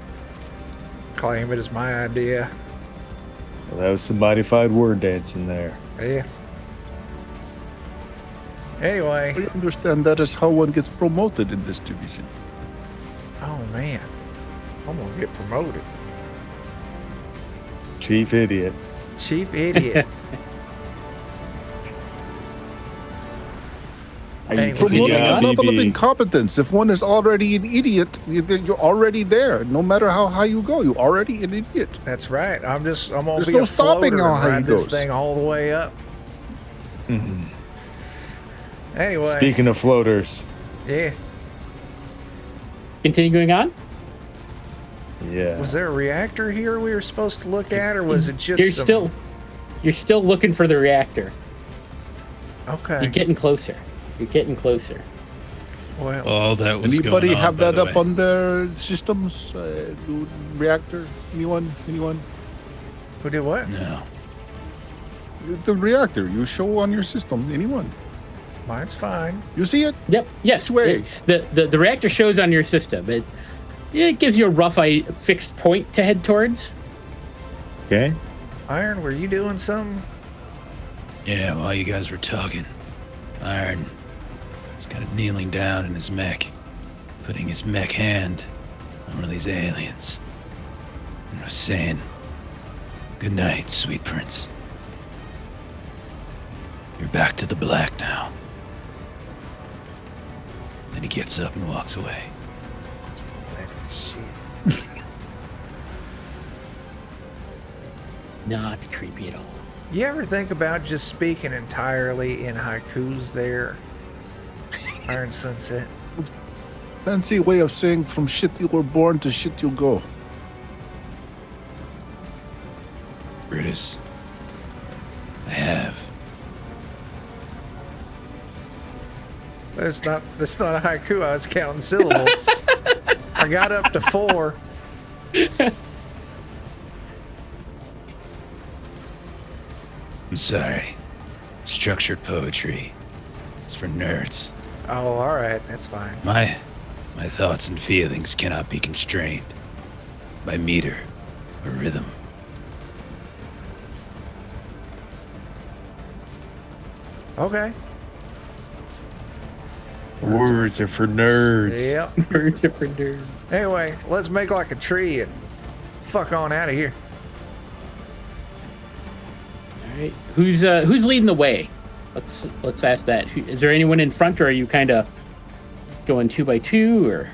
Claim it as my idea. Well, that was some mighty fine word dancing there. Yeah. Anyway. I understand that is how one gets promoted in this division. Oh, man. I'm going to get promoted. Chief idiot. Chief idiot. Are you Anyway. Promoting Yeah, a level of BB. incompetence. If one is already an idiot, you're already there. No matter how high you go, you're already an idiot. That's right. I'm going There's to be no a stopping floater how and high ride he this goes. thing all the way up. Anyway. Speaking of floaters. Yeah. continuing on? Yeah. Was there a reactor here we were supposed to look at, or was it just You're still looking for the reactor. Okay. You're getting closer. You're getting closer. Well, Oh, that was Anybody going on, have by that the up way. on their systems? Reactor? Anyone? who did what? No. The reactor you show on your system. Anyone? Mine's fine. You see it? Yep. Yes. Way. The reactor shows on your system. It gives you a rough fixed point to head towards. Okay. Iron, were you doing something? Yeah, while you guys were talking, Iron was kind of kneeling down in his mech, putting his mech hand on one of these aliens, and was saying, "Good night, sweet prince. You're back to the black now." Then he gets up and walks away. Shit. Not creepy at all. You ever think about just speaking entirely in haikus there? Iron Sunset. Fancy way of saying from shit you were born to shit you go. Brutus, I have. That's not a haiku. I was counting syllables. I got up to 4. I'm sorry. Structured poetry. It's for nerds. Oh, all right. That's fine. My thoughts and feelings cannot be constrained by meter or rhythm. Okay. Words are for nerds. Yeah. Birds are for nerds. Anyway, let's make like a tree and fuck on out of here. All right. Who's leading the way? Let's ask that. Is there anyone in front, or are you kind of going 2 by 2, or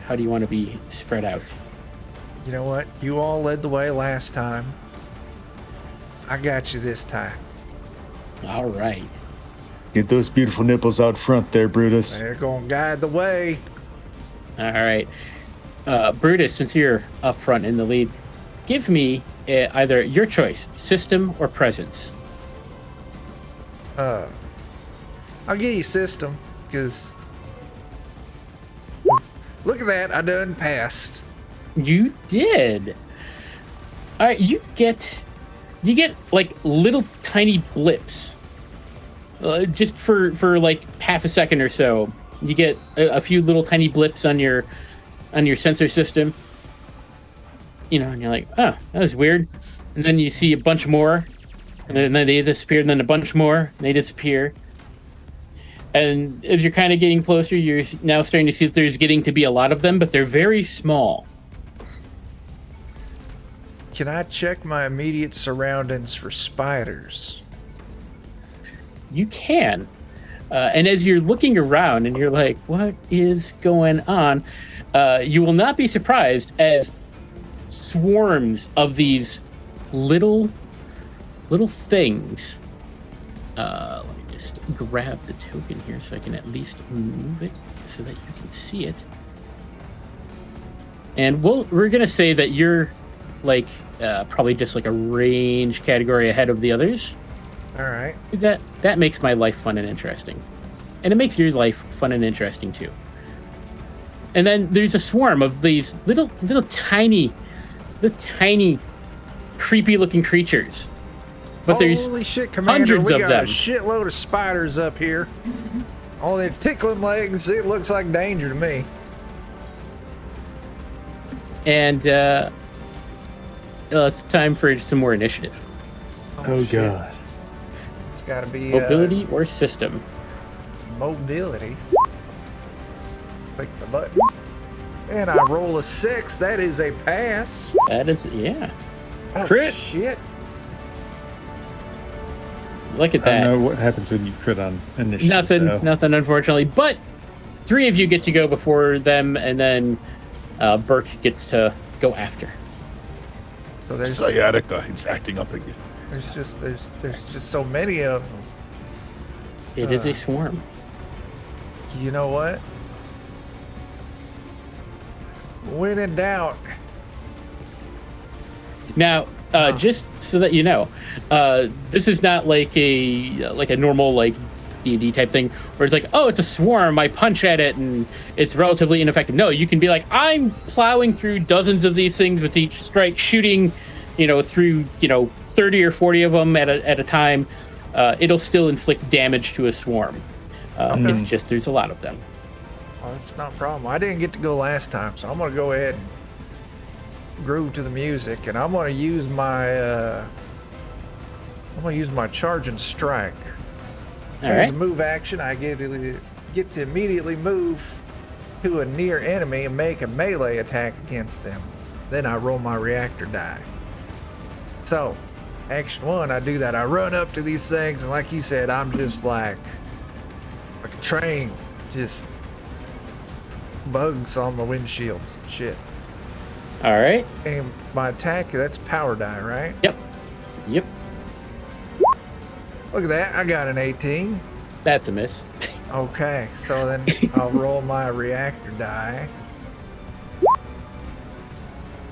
how do you want to be spread out? You know what? You all led the way last time. I got you this time. All right. Get those beautiful nipples out front there, Brutus. They're gonna guide the way. All right. Brutus, since you're up front in the lead, give me either your choice, system or presence. I'll give you system, because look at that, I done passed. You did. All right, you get like little tiny blips, just for like half a second or so. You get a few little tiny blips on your sensor system. You know, and you're like, oh, that was weird. And then you see a bunch more, and then they disappear, and then a bunch more, and they disappear. And as you're kind of getting closer, you're now starting to see that there's getting to be a lot of them, but they're very small. Can I check my immediate surroundings for spiders? You can. And as you're looking around and you're like, what is going on? You will not be surprised as swarms of these little things. Let me just grab the token here so I can at least move it so that you can see it. And we're going to say that you're like probably just like a range category ahead of the others. All right. That makes my life fun and interesting. And it makes your life fun and interesting too. And then there's a swarm of these little tiny creepy looking creatures But there's Holy shit, Commander, hundreds we of got them. a shitload of spiders up here. All their tickling legs, it looks like danger to me. And it's time for some more initiative. Oh shit. god. It's gotta be Mobility or system. mobility. Click the button. And I roll a 6. That is a pass. That is, yeah. Oh, Crit. shit. Look at I that. don't know what happens when you crit on initiative. Nothing, though. nothing, unfortunately. But 3 of you get to go before them, and then Burke gets to go after. So there's Sciatica, it's acting up again. there's just so many of them. It is a swarm. You know what? When in doubt. Now, just so that you know, this is not like a normal like D&D type thing where it's like, oh, it's a swarm. I punch at it and it's relatively ineffective. No, you can be like, I'm plowing through dozens of these things with each strike, shooting, through 30 or 40 of them at a time. It'll still inflict damage to a swarm. It's just there's a lot of them. Oh, that's not a problem. I didn't get to go last time, so I'm gonna go ahead and groove to the music, and I'm gonna use my charge and strike. All As right. a move action, I get to immediately move to a near enemy and make a melee attack against them. Then I roll my reactor die. So, action 1, I do that. I run up to these things, and like you said, I'm just like a train, just bugs on the windshields and shit. All right. And my attack, that's power die, right? Yep. Look at that, I got an 18. That's a miss. Okay, so then I'll roll my reactor die.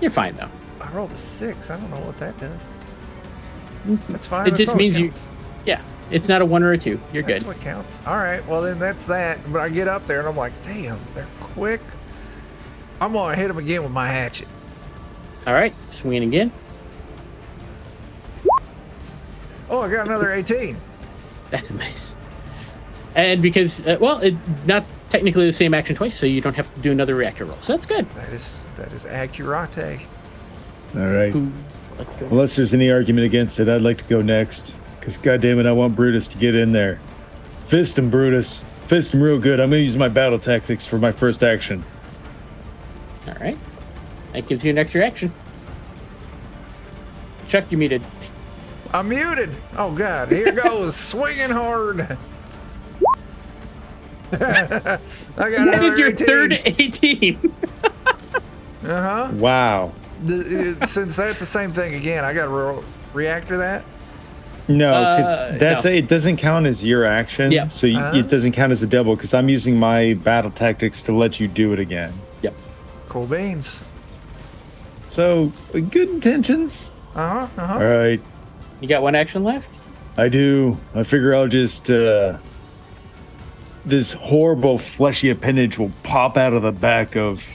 You're fine though. I rolled a 6. I don't know what that does. That's fine. It that's just all means you. counts. Yeah. It's not a 1 or a 2. You're That's good. what counts. All right, well then that's that. But I get up there and I'm like, damn, they're quick. I'm gonna hit them again with my hatchet. All right. Swinging again. Oh, I got another 18. That's a miss. And because, it's not technically the same action twice, so you don't have to do another reactor roll. So that's good. That is accurate. All right. Ooh, let's go. Unless there's any argument against it, I'd like to go next. Because, goddammit, I want Brutus to get in there. Fist him, Brutus. Fist him real good. I'm going to use my battle tactics for my first action. All right. That gives you an extra action. Chuck, you're muted. I'm muted. Oh god, here goes swinging hard. I got That is your 18. third 18. Uh-huh. Wow. Since that's the same thing again, I got to reactor that. No, because no. it doesn't count as your action. Yeah. So it doesn't count as a double because I'm using my battle tactics to let you do it again. Yep. Cool beans. So, good intentions. Uh-huh. All right. You got 1 action left? I do. I figure I'll just, this horrible fleshy appendage will pop out of the back of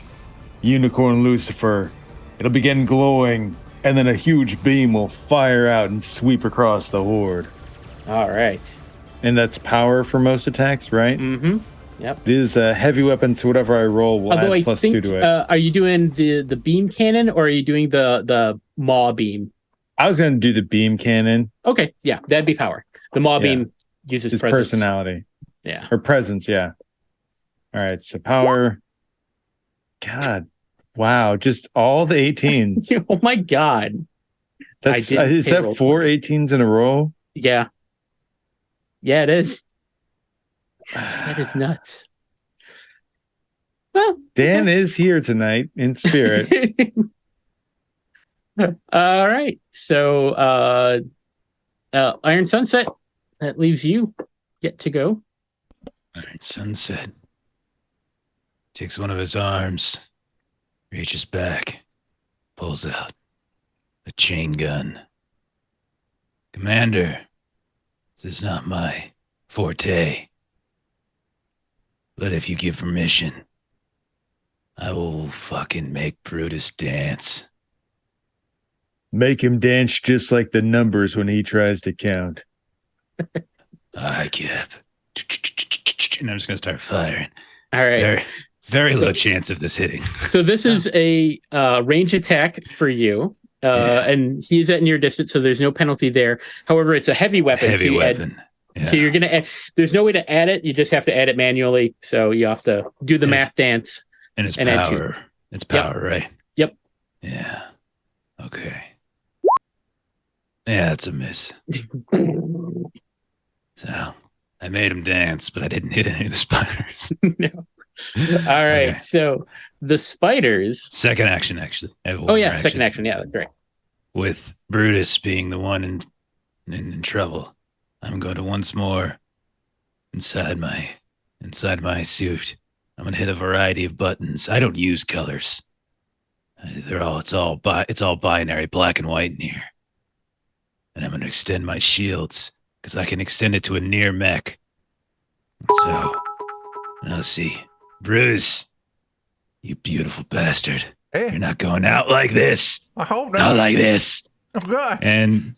Unicorn Lucifer. It'll begin glowing, and then a huge beam will fire out and sweep across the horde. All right. And that's power for most attacks, right? Mm-hmm. Yep. It is a heavy weapon, so whatever I roll will Although add I plus think, 2 to it. are you doing the beam cannon or are you doing the maw beam? I was going to do the beam cannon. Okay, yeah, that'd be power. The maw Yeah. beam uses His presence. personality. Yeah. Or presence, yeah. All right, so power. God, wow, just all the 18s. Oh my god. That's I did is pay that roll 4 18s in a row? Yeah. Yeah, it is. That is nuts. Well, Dan is here tonight in spirit. all right. So Iron Sunset, that leaves you yet to go. All right, Sunset takes one of his arms, reaches back, pulls out a chain gun. Commander, this is not my forte. But if you give permission, I will fucking make Brutus dance. Make him dance just like the numbers when he tries to count. I Cap. And I'm just gonna start firing. All right. Very, very So- low chance of this hitting. So this is a range attack for you. Yeah. And he's at near distance, so there's no penalty there. However, it's a heavy weapon. Heavy so weapon. So you're gonna add, there's no way to add it. You just have to add it manually. So you have to do the And math dance. and it's and add two. power. It's power, right? Yep. Yeah. Okay. Yeah, that's a miss. So I made him dance, but I didn't hit any of the spiders. No. All right. Okay. So the spiders. Second action, actually. I have one Oh more yeah, second action. Yeah, that's right. With Brutus being the one in trouble, I'm going to once more inside my suit. I'm gonna hit a variety of buttons. I don't use colors. It's all binary, black and white in here. And I'm gonna extend my shields because I can extend it to a near mech. So now see, Bruce, you beautiful bastard. Hey, You're not going out like this. I hope Not not. like this. Oh God. And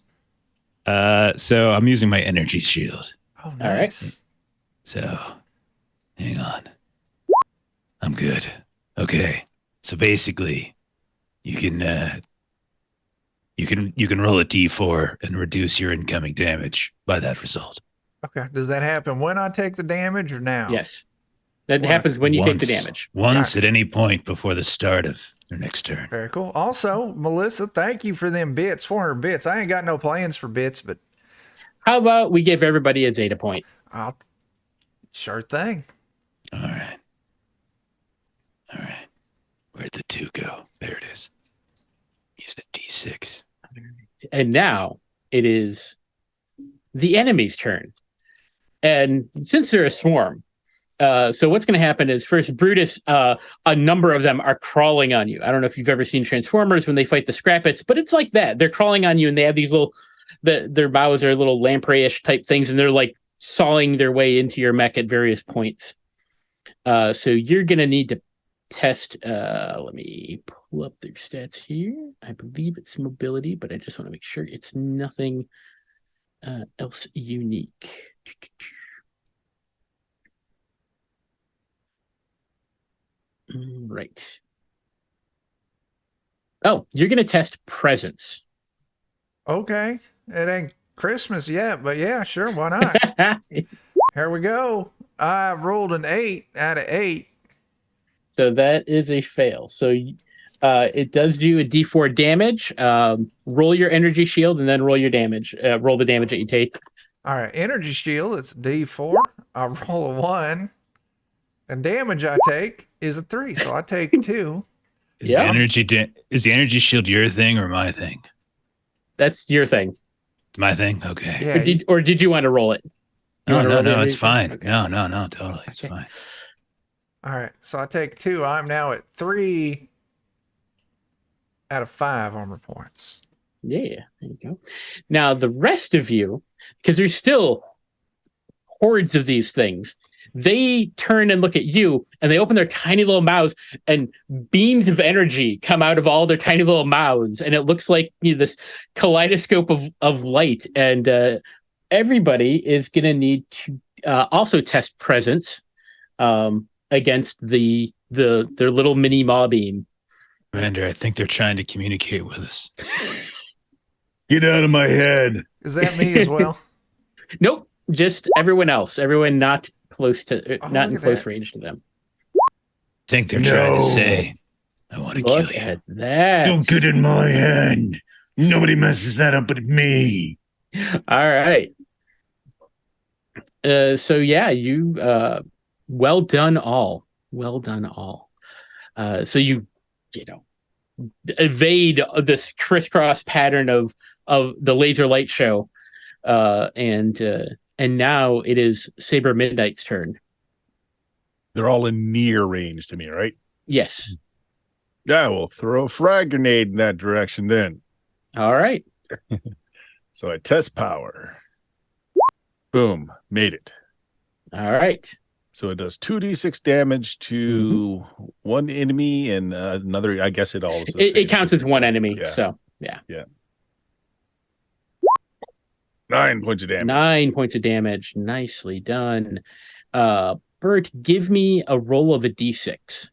so I'm using my energy shield. Oh, All right. nice. So hang on. I'm good. Okay. So basically, you can roll a d4 and reduce your incoming damage by that result. Okay. Does that happen when I take the damage or now? Yes. That What? happens when you take the Once- damage. Once at any point before the start of your next turn. Very cool. Also, Melissa, thank you for them bits, 400 bits. I ain't got no plans for bits, but How about we give everybody a Zeta point? I'll sure thing. All right. All right. Where'd the 2 go? There it is. Use the d6. And now it is the enemy's turn. And since they're a swarm, so what's going to happen is first, Brutus, a number of them are crawling on you. I don't know if you've ever seen Transformers when they fight the Scrappets, but it's like that. They're crawling on you and they have these little, their mouths are little lamprey-ish type things, and they're like sawing their way into your mech at various points. So you're going to need to test, let me pull up their stats here. I believe it's mobility, but I just want to make sure it's nothing else unique. Right. Oh, you're going to test presence. Okay. It ain't Christmas yet, but yeah, sure. Why not? Here we go. I rolled an 8 out of 8. So that is a fail. So it does do a d4 damage. Roll your energy shield and then roll your damage. Roll the damage that you take. All right. Energy shield, it's D4. I roll a 1. And damage I take is a 3. So I take 2. Is Yeah. is the energy shield your thing or my thing? That's your thing. It's my thing? Okay. Yeah. Or did you want to roll it? You No, wanna no, roll the no, it's energy? fine. Okay. No, totally. It's Okay. fine. All right. So I take 2. I'm now at 3 out of 5 armor points. Yeah, there you go. Now the rest of you, because there's still hordes of these things, they turn and look at you and they open their tiny little mouths and beams of energy come out of all their tiny little mouths. And it looks like this kaleidoscope of light. And everybody is going to need to also test presence against their little mini maw beam. Commander, I think they're trying to communicate with us. Get out of my head. Is that me as well? Nope, just everyone else. Everyone not close to, Oh, not in look at close that. range to them. I think they're trying No. to say, I want to kill Look you. at that. Don't get in my hand. Nobody messes that up but me. All right. So yeah, you well done all. Well done all. So you evade this crisscross pattern of the laser light show. And now it is Saber Midnight's turn. They're all in near range to me, right? Yes. Yeah, we'll throw a frag grenade in that direction then. All right. So I test power. Boom, made it. All right. So it does 2d6 damage to one enemy and another. I guess it all is the It same counts as one enemy. Yeah. So yeah. 9 points of damage. 9 points of damage. Nicely done. Bert, give me a roll of a d6.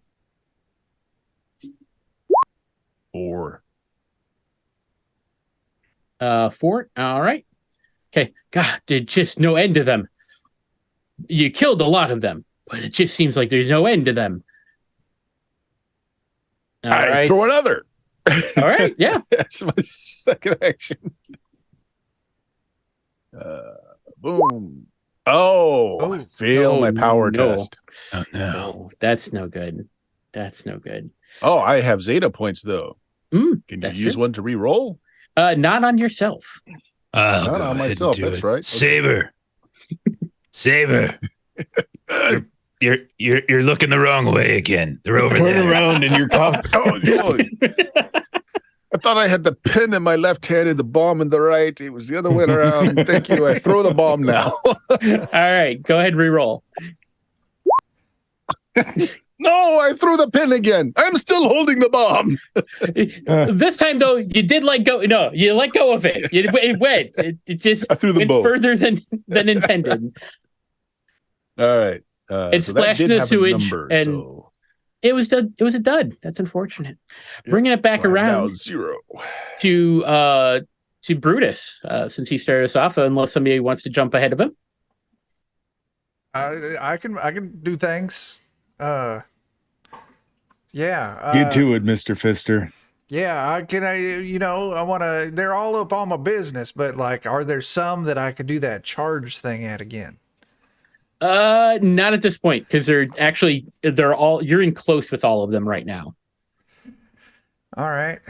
4. 4. All right. Okay. God, there's just no end to them. You killed a lot of them, but it just seems like there's no end to them. All I right. throw another. All right. Yeah. That's my second action. Boom. Oh, I failed my power no. test. Oh no. Oh, that's no good. That's no good. Oh, I have Zeta points though. Can you that's use true. one to re-roll? Not on yourself. I'll Not go on ahead myself, and do that's it. right. Okay. Saber. Saber. You're looking the wrong way again. They're over Turn there. around in your cup. Oh, I thought I had the pin in my left hand and the bomb in the right. It was the other way around. Thank you. I throw the bomb now. All right. Go ahead and re-roll. No, I threw the pin again. I'm still holding the bomb. This time, though, you did let go. No, you let go of it. It went. It just I threw the went bow. further than intended. All right. It So that splashed did in the have a sewage, number, and so it was a dud. That's unfortunate. Bringing it back so I'm now around 0. to Brutus, since he started us off, unless somebody wants to jump ahead of him. I can do things. Yeah. Get to it, Mr. Fister. Yeah, I want to, they're all up on my business, but like, are there some that I could do that charge thing at again? Not at this point, because they're all, you're in close with all of them right now. All right.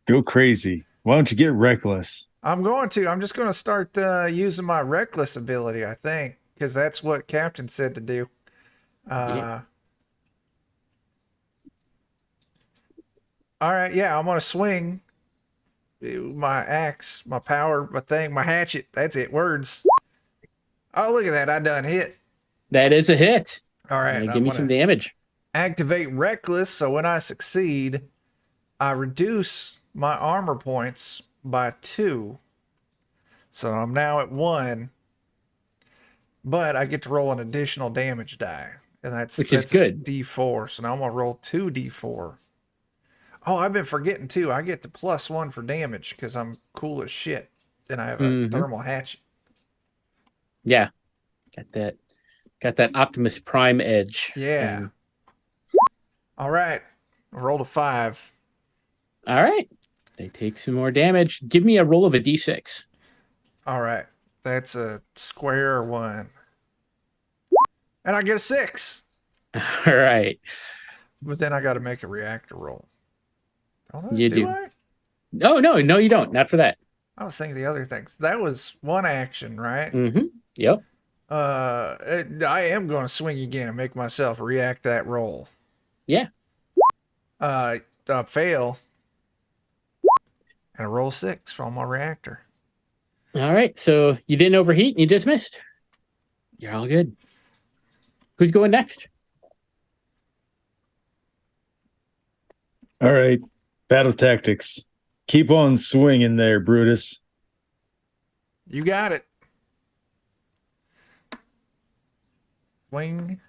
Go crazy. Why don't you get reckless? I'm just going to start using my reckless ability, I think, because that's what Captain said to do. Yeah. All right, yeah, I'm going to swing my axe, my power, my thing, my hatchet. That's it, words. Oh, look at that. I done hit. That is a hit. All right. Give me some damage. Activate reckless, so when I succeed, I reduce my armor points by 2. So I'm now at 1. But I get to roll an additional damage die. And that's good. D4. So now I'm gonna roll 2d4. Oh, I've been forgetting too. I get the +1 for damage because I'm cool as shit. And I have a thermal hatchet. Yeah. Got that Optimus Prime edge. Yeah. All right. I rolled a 5. All right. They take some more damage. Give me a roll of a d6. All right. That's a square 1. And I get a 6. All right. But then I got to make a reactor roll. Don't I? You do. I? No, you don't. Not for that. I was thinking the other things. That was one action, right? Mm-hmm. Yep. I am going to swing again and make myself react that roll. Yeah. Fail. And a roll 6 from my reactor. All right. So you didn't overheat and you dismissed. You're all good. Who's going next? All right. Battle tactics. Keep on swinging there, Brutus. You got it. Swing.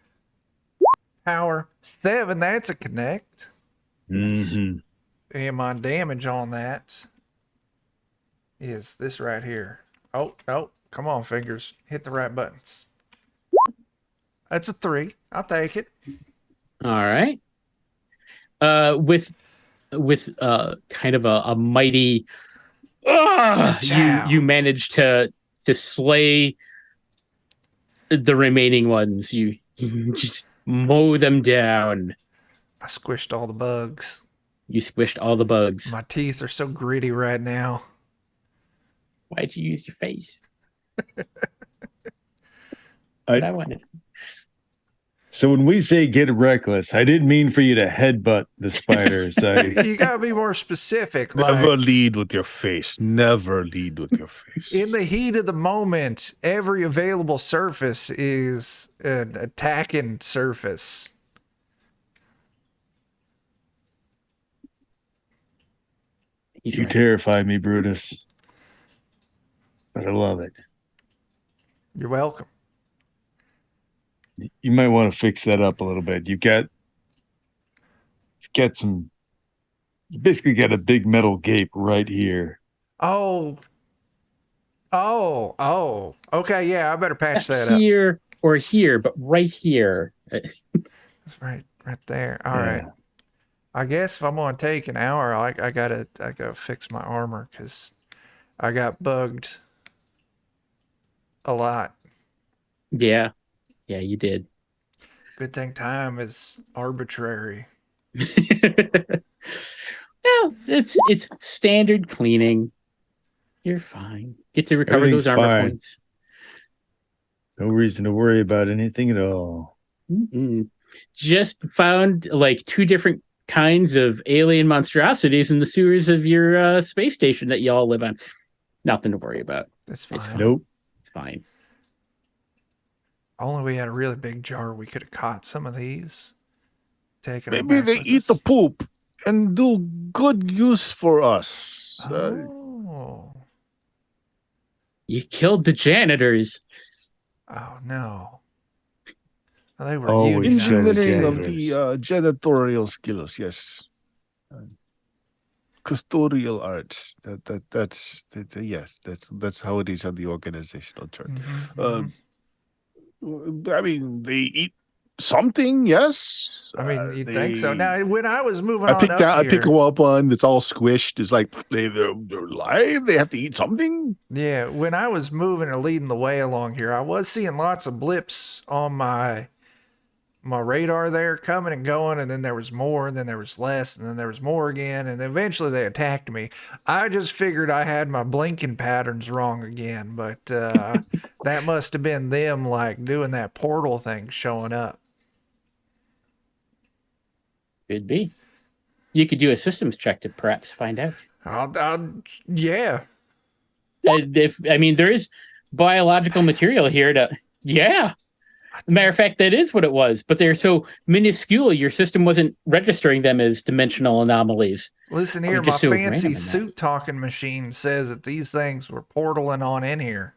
Power 7. That's a connect. Mm-hmm. And my damage on that is this right here. Oh, come on, fingers. Hit the right buttons. That's a 3. I'll take it. All right. With kind of a mighty you manage to slay the remaining ones. You just mow them down. I squished all the bugs. You squished all the bugs. My teeth are so gritty right now. Why'd you use your face? I wanted. So when we say get reckless, I didn't mean for you to headbutt the spiders. You gotta be more specific. Never lead with your face. Never lead with your face. In the heat of the moment, every available surface is an attacking surface. You terrify me, Brutus. But I love it. You're welcome. You might want to fix that up a little bit. You've got some. You basically got a big metal gape right here. Oh, oh. Okay, yeah, I better patch Not that up. here or here, but right here. It's right there. All right. Yeah. I guess if I'm gonna take an hour, I gotta fix my armor because I got bugged a lot. Yeah. Yeah, you did. Good thing time is arbitrary. Well, it's standard cleaning. You're fine. Get to recover Everything's those armor fine. points. No reason to worry about anything at all. Mm-mm. Just found like 2 different kinds of alien monstrosities in the sewers of your space station that y'all live on. Nothing to worry about. That's It's fine. fine. Nope. It's fine. Only we had a really big jar, we could have caught some of these. Taken them Maybe back they with eat the us. poop and do good use for us. Oh. You killed the janitors. Oh no. Well, they were Always kill the unionized Engineering too. of the janitors. janitorial skills, yes. Custodial arts. Yes. That's how it is on the organizational chart. I mean, they eat something, yes. I mean, you'd they, think so. Now, when I was moving I on pick up that. I here, pick them up on that's all squished. It's like they're live. They have to eat something. yeah, when I was moving or leading the way along here, I was seeing lots of blips on my radar there coming and going, and then there was more, and then there was less, and then there was more again, and eventually they attacked me. I just figured I had my blinking patterns wrong again, but that must have been them like doing that portal thing showing up. Could be. You could do a systems check to perhaps find out. Yeah. There is biological material here to. Yeah. Matter of fact, that is what it was, but they're so minuscule, your system wasn't registering them as dimensional anomalies. Listen Or here, my just so fancy random in that. suit talking machine says that these things were portaling on in here.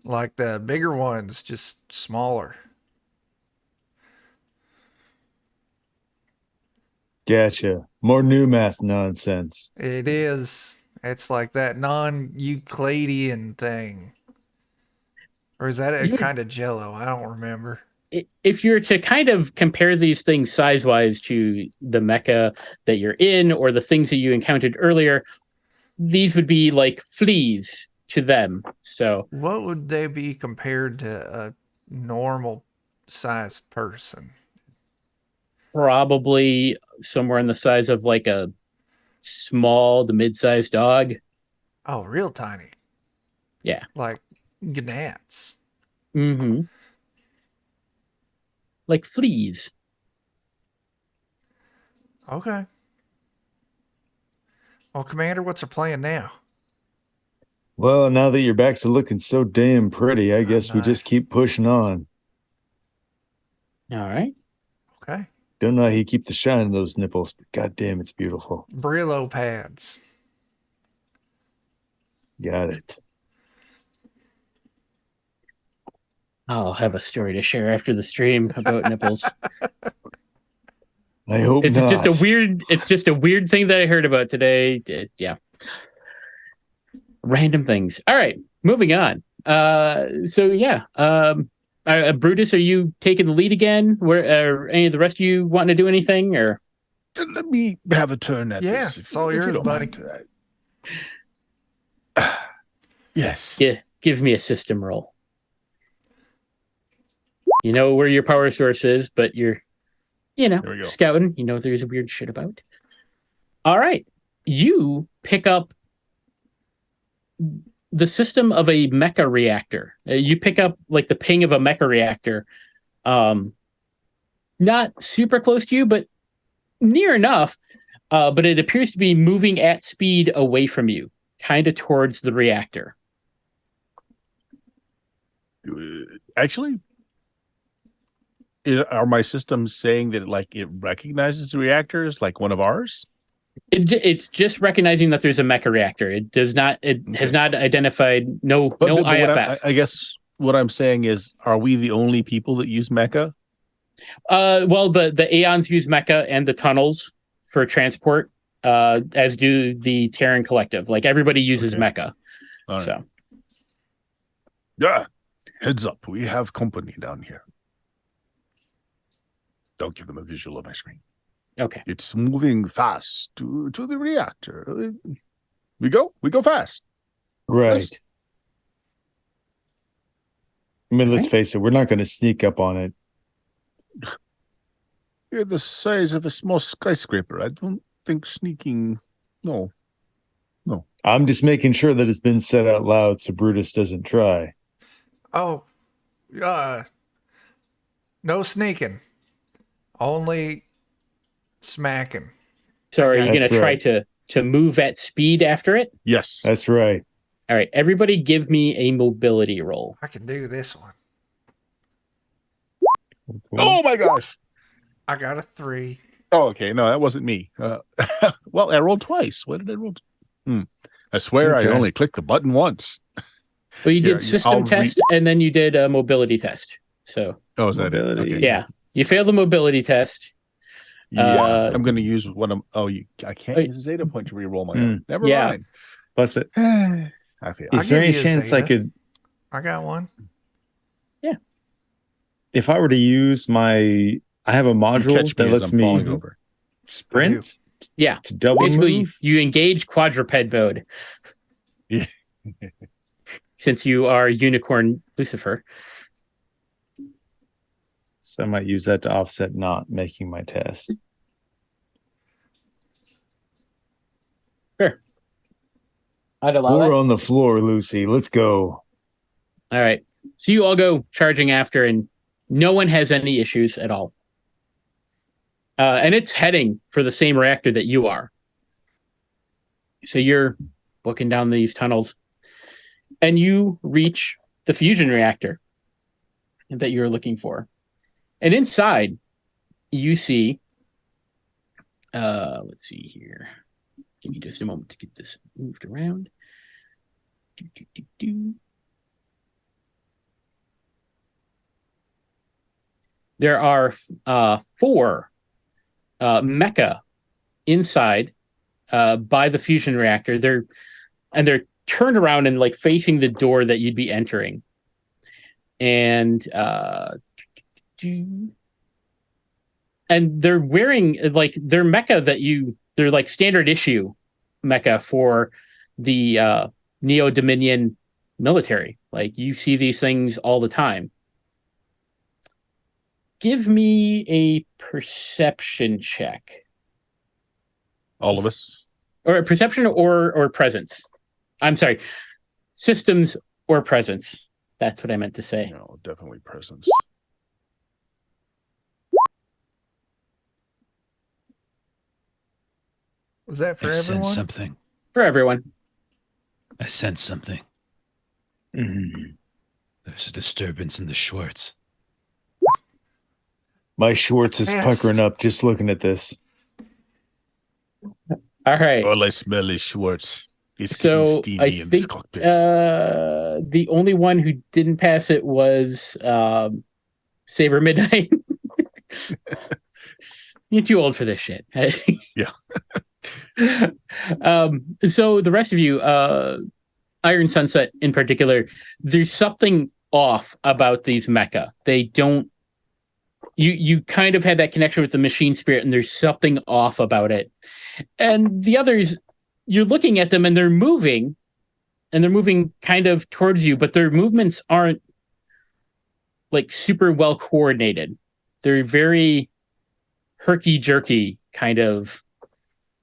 Like the bigger ones, just smaller. Gotcha. More new math nonsense. It is. It's like that non-Euclidean thing. Or is that a You would- kind of jello? I don't remember. If you're to kind of compare these things size-wise to the mecha that you're in or the things that you encountered earlier, these would be like fleas to them. So What would they be compared to a normal sized person? probably somewhere in the size of like a small to mid-sized dog. Oh, real tiny. Yeah. Like gnats. Mm-hmm. Like fleas. Okay. Well, Commander, what's our plan now? Well, now that you're back to looking so damn pretty, I guess we just nice. keep pushing on. All right. Okay. Don't know how you keep the shine in those nipples, but goddamn, it's beautiful. Brillo pads. Got it. I'll have a story to share after the stream about nipples. I hope It's not. just a weird thing that I heard about today. Yeah. Random things. All right, moving on. Brutus, are you taking the lead again? Where are any of the rest of you wanting to do anything or? Let me have a turn at Yeah, this. it's all yours, don't buddy. mind. Yes. Yeah, give me a system roll. You know where your power source is, but you're, There we go. scouting. You know there's a weird shit about. All right, you pick up the system of a mecha reactor. You pick up like the ping of a mecha reactor. Not super close to you, but near enough. But it appears to be moving at speed away from you, kind of towards the reactor. Actually, are my systems saying that like it recognizes the reactor as like one of ours? It's just recognizing that there's a mecha reactor. It does not. It has not identified no But what IFF. I guess what I'm saying is, are we the only people that use mecha? Well, the Aeons use mecha and the tunnels for transport, as do the Terran Collective. Like everybody uses Okay. mecha. All right. So Yeah. Heads up, we have company down here. Don't give them a visual of my screen. okay. It's moving fast to the reactor. We go fast. Right. Yes. I mean, let's Right. face it, we're not going to sneak up on it. You're the size of a small skyscraper. I don't think sneaking. No. I'm just making sure that it's been said out loud so Brutus doesn't try. Oh, no sneaking. Only smacking. So are you That's going to try to move at speed after it? Yes. That's right. All right. Everybody, give me a mobility roll. I can do this one. Oh my gosh. I got a 3. Oh, okay. No, that wasn't me. Well, I rolled twice. What did I roll? I swear Okay. I only clicked the button once. Well, you Here, did system I'll test and then you did a mobility test. So Oh, is that it? Mobility. Okay. yeah, you failed the mobility test. Yeah. I'm going to use one of. Oh, I can't Oh, use a Zeta point to re-roll my Hmm. own. Never Yeah. mind. Plus, it. I failed. I'll Is there give any you a chance I Zeta. could, I got one. if I were to use I have a You module catch me that as lets I'm me falling over. sprint Yeah. to double Basically, move. you engage quadruped mode. Yeah. Since you are unicorn Lucifer. So I might use that to offset not making my test. Sure. I'd allow Floor that. on the floor, Lucy. Let's go. All right. So you all go charging after, and no one has any issues at all. And it's heading for the same reactor that you are. So you're looking down these tunnels, and you reach the fusion reactor that you're looking for. And inside, you see, let's see here. Give me just a moment to get this moved around. There are 4 mecha inside by the fusion reactor. They're turned around and like facing the door that you'd be entering. And they're wearing like their mecha they're like standard issue mecha for the Neo Dominion military. Like you see these things all the time. Give me a perception check. All of us. Or a perception or presence. I'm sorry. Systems or presence. That's what I meant to say. No, definitely presence. Was that for I everyone? sense something. For everyone. I sense something. Mhm. There's a disturbance in the Schwartz. My Schwartz is Yes. puckering up just looking at this. All right. All I smell is Schwartz. It's So getting I steamy in this think cockpit. the only one who didn't pass it was Saber Midnight. You're too old for this shit. Yeah. So the rest of you, Iron Sunset in particular, there's something off about these mecha. They don't. You kind of had that connection with the machine spirit, and there's something off about it. And the others, you're looking at them, and they're moving kind of towards you, but their movements aren't like super well coordinated. They're very herky-jerky kind of.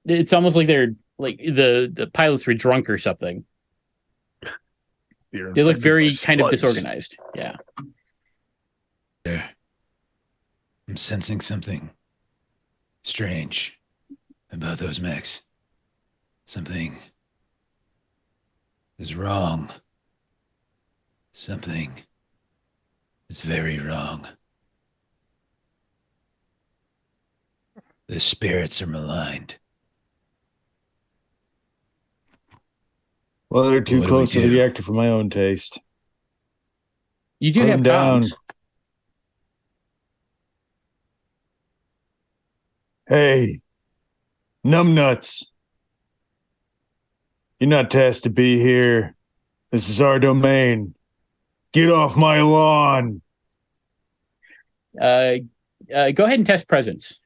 It's almost like they're like the pilots were drunk or something. You're They look infected very by kind of spuds. disorganized. Yeah. There. I'm sensing something strange about those mechs. Something is wrong. Something is very wrong. The spirits are maligned. Well, they're too What do we close to the do? reactor for my own taste. You do Put have 'em down. comms. Hey, numbnuts. You're not tasked to be here. This is our domain. Get off my lawn. Go ahead and test presence.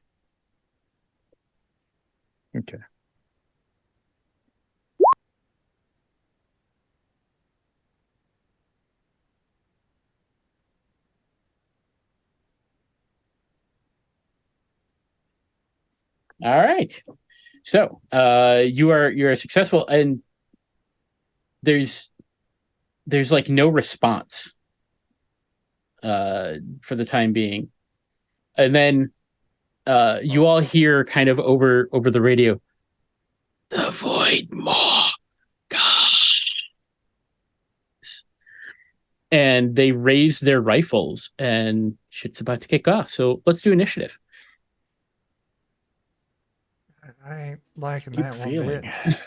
Okay. All right. So you're successful, and there's like no response for the time being. And then you all hear kind of over the radio, the Void Maw gods. And they raise their rifles, and shit's about to kick off. So let's do initiative. I ain't liking Keep that one failing. bit.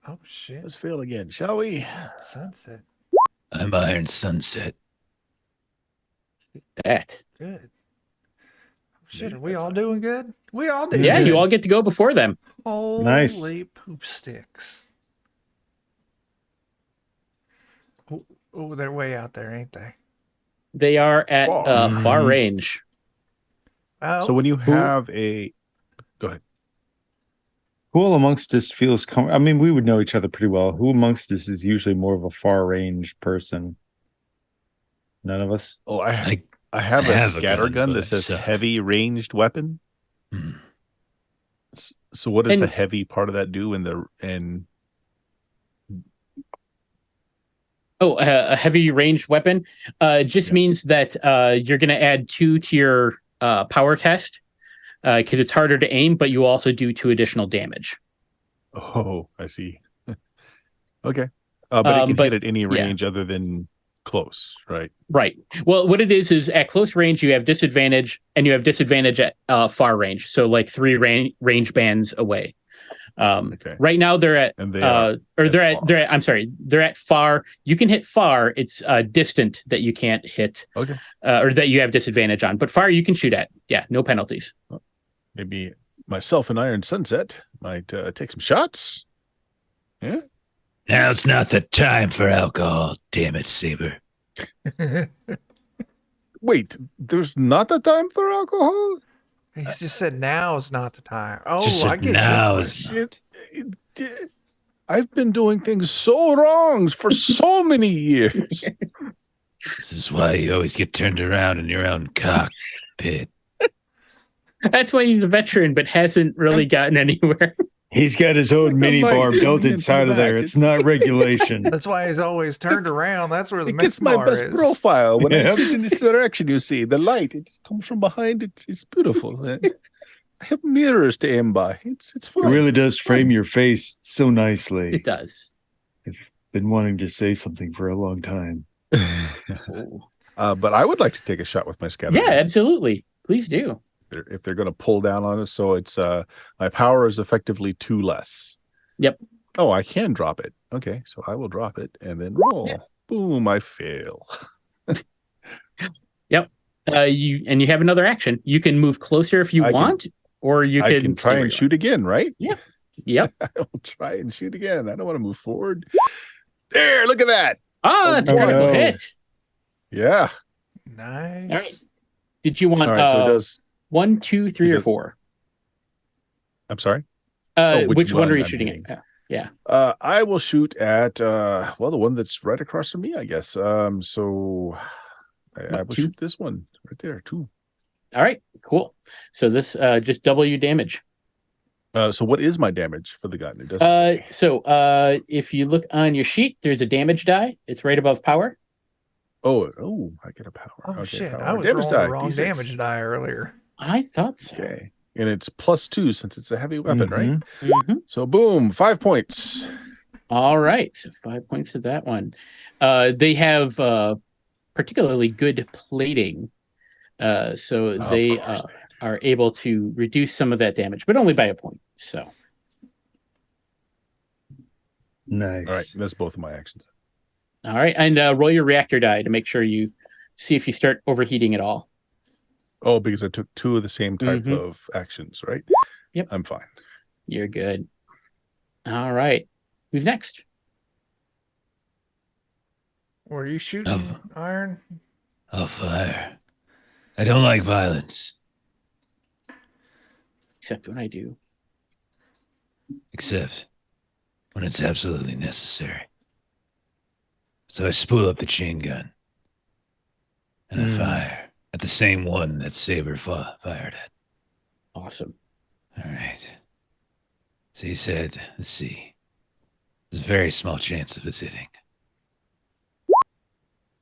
Oh shit! Let's fail again, shall we? Sunset. I'm Iron Sunset. That. Good. Oh, shit, are we all doing good? We all did. Yeah, good. you all get to go before them. Holy Nice. poop sticks. Oh, they're way out there, ain't they? They are at far Mhm. range. Oh, So when you have a, go ahead. Who amongst us feels I mean, we would know each other pretty well. Who amongst us is usually more of a far range person? None of us. Oh, I have I a have a scatter gun, gun but that I says suck. heavy ranged weapon. Hmm. So what does the And- heavy part of that do in the Oh, a heavy range weapon just Yeah. means that you're going to add 2 to your power test because it's harder to aim, but you also do 2 additional damage. Oh, I see. Okay. But it can but- hit at any yeah. range other than close, right? Right. Well, what it is at close range you have disadvantage, and you have disadvantage at far range. So like 3 range bands away. Okay. Right now they're at And they are or at they're at far. they're at far. You can hit far. It's distant that you can't hit. Okay. Or that you have disadvantage on. But far you can shoot at. Yeah, no penalties. Maybe myself and Iron Sunset might take some shots. Yeah. Now's not the time for alcohol. Damn it, Saber. Wait, there's not a time for alcohol? He's just said now is not the time. Oh, Just said I get now your is question. I've been doing things so wrong for so many years. This is why you always get turned around in your own cockpit. That's why he's a veteran, but hasn't really gotten anywhere. He's got his own Like the mini light bar hitting built me into inside the of there. back. It's not regulation. That's why he's always turned around. That's where the It mech gets my bar best is. profile when I Yep. sit in this direction. You see the light; it comes from behind. It's beautiful. I have mirrors to aim by. It's It fine. really does frame your face so nicely. It does. I've been wanting to say something for a long time. But I would like to take a shot with my scatter. Yeah, absolutely. Please do. If they're going to pull down on us, so it's my power is effectively 2 less. Yep. Oh, I can drop it. Okay, so I will drop it and then roll. Yeah. Boom! I fail. You have another action. You can move closer if you I can- want, or you I can can stay try where and you shoot again, right? are. Yep. I will try and shoot again. I don't want to move forward. There, look at that. Ah, that's a Oh, critical no. hit. Yeah. Nice. All right. Did you want All right. So it does. 1, 2, 3, it or does- 4? I'm sorry. Which one are you I'm shooting hitting? at? I will shoot at the one that's right across from me, I guess. So I What, will 2? shoot this one right there, 2. All right, cool. So this just double your damage. So what is my damage for the gun? It doesn't say. So if you look on your sheet, there's a damage die. It's right above power. Oh, I get a power. Oh Okay, shit! power. I was Damage rolling die, the wrong D6. damage die earlier. I thought so. Okay. And it's +2 since it's a heavy weapon, right? Mhm. Mhm. So boom, 5 points. All right, so 5 points to that one. They have particularly good plating, so Of they course are able to reduce some of that damage, but only by a point. So Nice. All right, that's both of my actions. All right, and roll your reactor die to make sure you see if you start overheating at all. Oh, because I took 2 of the same type Mhm. of actions, right? Yep. I'm fine. You're good. All right. Who's next? Were you shooting iron? I'll fire. I don't like violence, Except when I do. except when it's absolutely necessary. So I spool up the chain gun and I fire at the same one that Saber fired at. Awesome. All right. So you said, let's see, there's a very small chance of this hitting.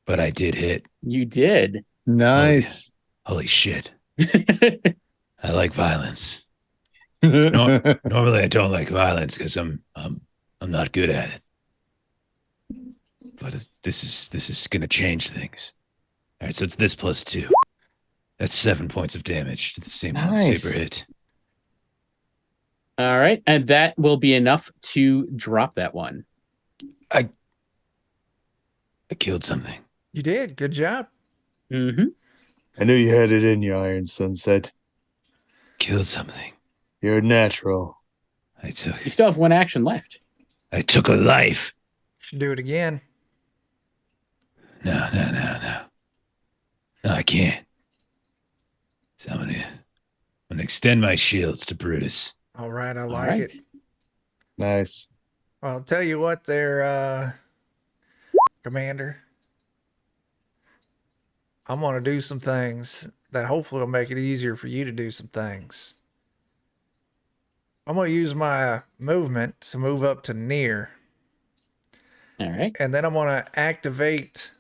But I did hit. You did. Nice. Holy shit. All I like violence. Normally I don't like violence because I'm not good at it. But this is gonna change things. All right, so it's this plus 2. That's 7 points of damage to the same one Nice. Saber hit. right, and that will be enough to drop that one. I killed something. You did. Good job. Mm-hmm. I knew you had it in you, Iron Sunset. Killed something. You're a natural. I took You still have one action left. I took a life. Should do it again. No. No, I can't. So I'm gonna extend my shields to Brutus. All right, I like right. it. Nice. Well, I'll tell you what there, Commander. I'm going to do some things that hopefully will make it easier for you to do some things. I'm going to use my movement to move up to near. All right. And then I'm going to activate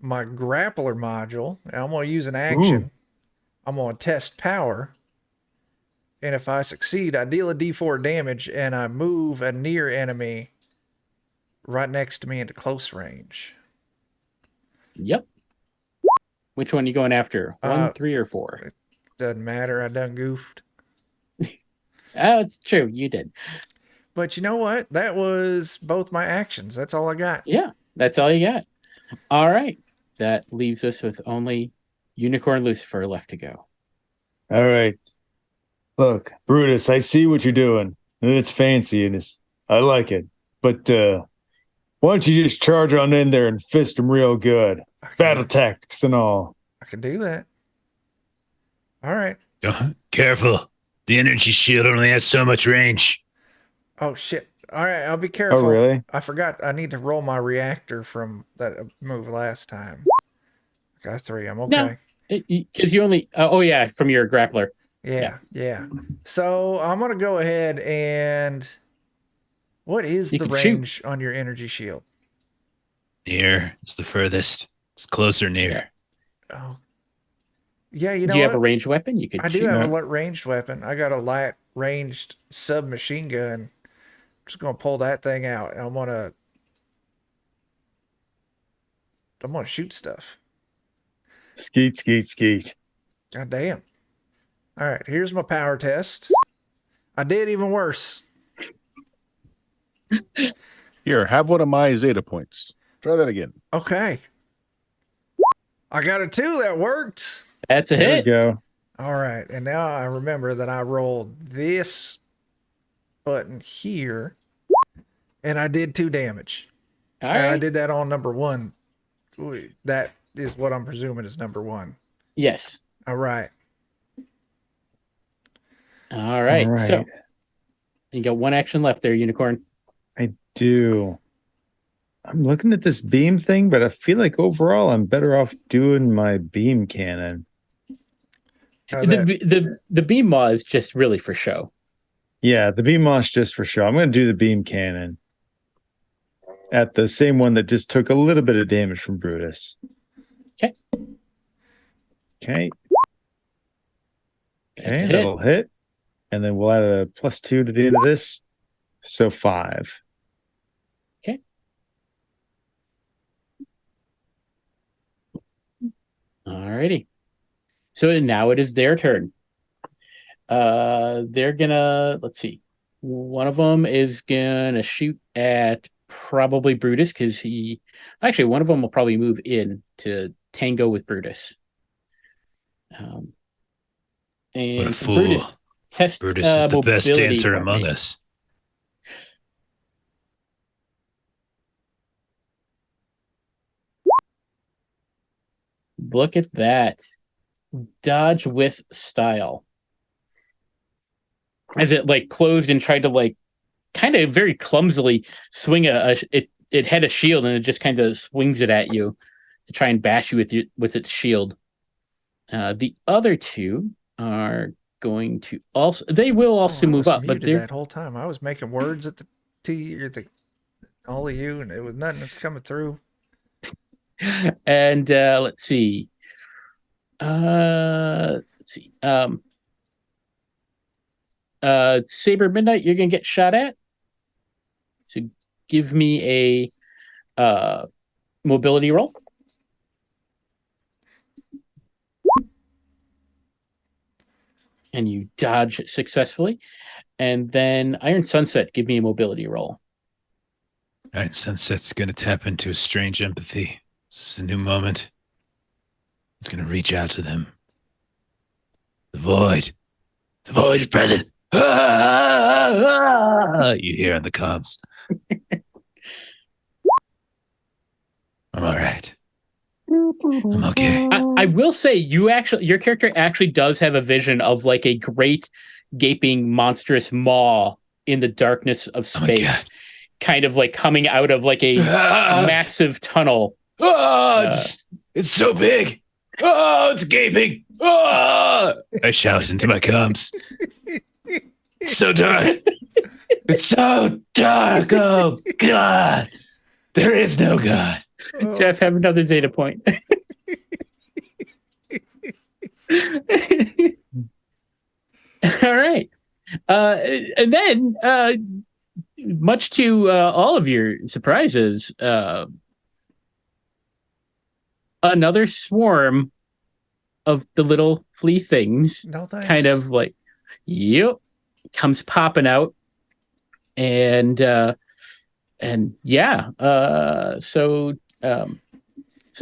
my grappler module. And I'm going to use an action. I'm going to test power. And if I succeed, I deal a d4 damage and I move a near enemy right next to me into close range. Yep. Which one are you going after? 1, 3, or 4? Doesn't matter. I done goofed. Oh, it's true. You did. But you know what? That was both my actions. That's all I got. Yeah, that's all you got. All right. That leaves us with only Unicorn Lucifer left to go. All right. Look, Brutus, I see what you're doing. And it's fancy and I like it. But why don't you just charge on in there and fist them real good? Battle tactics and all. I can do that. All right. Careful. The energy shield only has so much range. Oh, shit. All right. I'll be careful. Oh, really? I forgot. I need to roll my reactor from that move last time. I got a 3. I'm okay. Because you only... oh, yeah, from your grappler. Yeah. So I'm going to go ahead and... What is You the can range on your energy shield? Near. It's the furthest. It's closer near. Oh. Yeah, you know Do you what? have a ranged weapon? You could I do shoot. have a ranged weapon. I got a light ranged submachine gun. I'm just gonna pull that thing out and I'm gonna shoot stuff. Skeet, skeet, skeet. God damn. All right, here's my power test. I did even worse. Here, have one of my Zeta points. Try that again. Okay. I got a 2. That worked. That's a There we hit. go. All right, and now I remember that I rolled this button here, and I did 2 damage. All And I right. did that on number 1. That is what I'm presuming is number 1. Yes. All right. All right. All right. So you got one action left there, Unicorn. I do. I'm looking at this beam thing, but I feel like overall I'm better off doing my beam cannon. The beam maw is just really for show. Yeah, the beam moss just for sure. I'm going to do the beam cannon at the same one that just took a little bit of damage from Brutus. Okay. Okay. That's a Okay, hit. that'll hit. And then we'll add a +2 to the end of this. So 5. Okay. All righty. So now it is their turn. They're gonna, let's see. One of them is gonna shoot at probably Brutus because one of them will probably move in to tango with Brutus. What a And fool. Brutus, test Brutus is the best mobility dancer for among me. us. Look at that. Dodge with style. As it like closed and tried to like kind of very clumsily swing it had a shield and it just kind of swings it at you to try and bash you with its shield. The other two are going to they will also I move was up, but muted they're that whole time. I was making words at the T or the all of you, and it was nothing coming through. and let's see. Saber Midnight, you're gonna get shot at. So give me a mobility roll. And you dodge successfully. And then Iron Sunset, give me a mobility roll. All right, Sunset's going to tap into a strange empathy. This is a new moment. It's going to reach out to them. The void. The void is present. You hear on the comms. I'm all right. I'm okay. I will say your character actually does have a vision of like a great gaping monstrous maw in the darkness of space, kind of like coming out of like a massive tunnel. It's so big. Oh, it's gaping. Oh! I shout into my comms. It's so dark. It's so dark. Oh, God. There is no God. Jeff, have another Zeta point. All right. And then, much to all of your surprises, another swarm of the little flea things kind of like, comes popping out. And yeah, so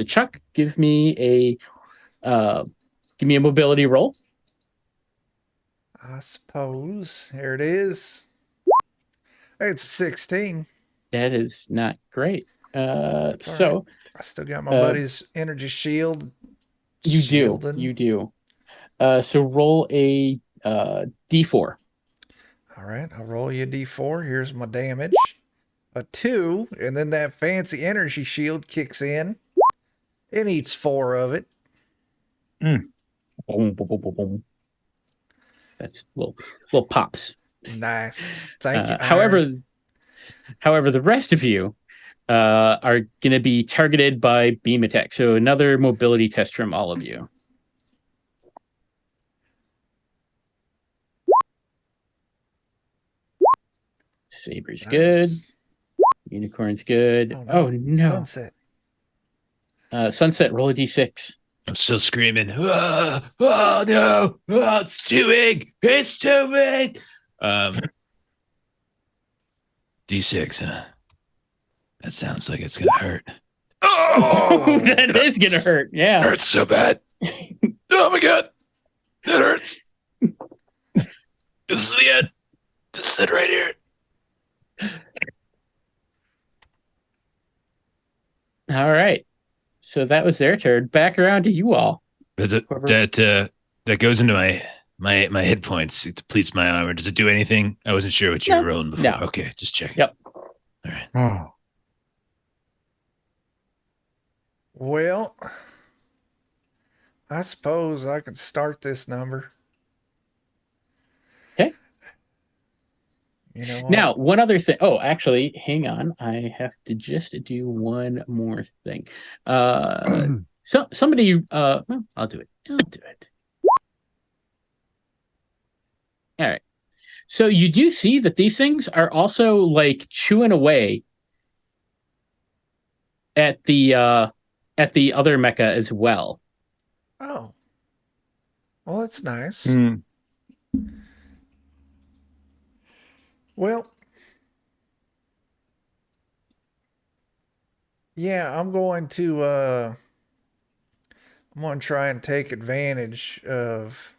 Chuck, give me a mobility roll. I suppose. Here it is. It's a 16. That is not great. So right. I still got my buddy's energy shield. You do. So roll a D4. All right, I'll roll you a D4. Here's my damage. A 2, and then that fancy energy shield kicks in. It eats 4 of it. Boom, boom, boom, boom, boom. That's little pops. Nice. Thank you. However, the rest of you are going to be targeted by beam attack. So another mobility test from all of you. Saber's good. Unicorn's good. Oh no. Sunset. Sunset, roll a D6. I'm still screaming. Oh no. Oh, it's too big. It's too big. D6, huh? That sounds like it's gonna hurt. Oh, that is gonna hurt. Yeah. It hurts so bad. Oh my God. It hurts. This is the end. This is it right here. All right. So that was their turn. Back around to you all. That goes into my hit points. It depletes my armor. Does it do anything? I wasn't sure what you were rolling before. No. Okay, just checking. Yep. All right. Oh. Well, I suppose I could start this number. Okay. You know what? Now, one other thing. Oh, actually, hang on. I have to just do one more thing. Somebody. Well, I'll do it. All right. So you do see that these things are also like chewing away at the other mecha as well. Oh. Well, that's nice. Well, yeah, I'm going to try and take advantage of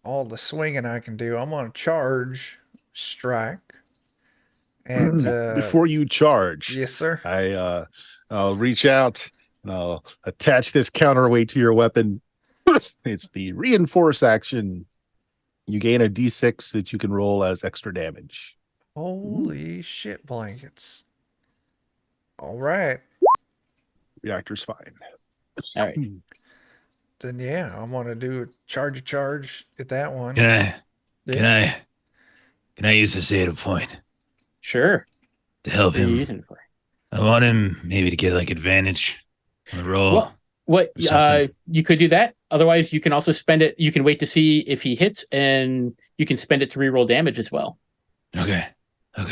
all the swinging I can do. I'm going to charge strike at Before you charge, yes, sir. I'll reach out and I'll attach this counterweight to your weapon. It's the reinforce action. You gain a d6 that you can roll as extra damage. Holy shit blankets. All right. Reactor's fine. All right. Then yeah, I'm going to do a charge at that one. Can I? Yeah. Can I use this Ada point Sure. to help What are you him? using it for? I want him maybe to get like advantage on the roll. Well, what or something. you could do that. Otherwise, you can also spend it. You can wait to see if he hits, and you can spend it to reroll damage as well. Okay. All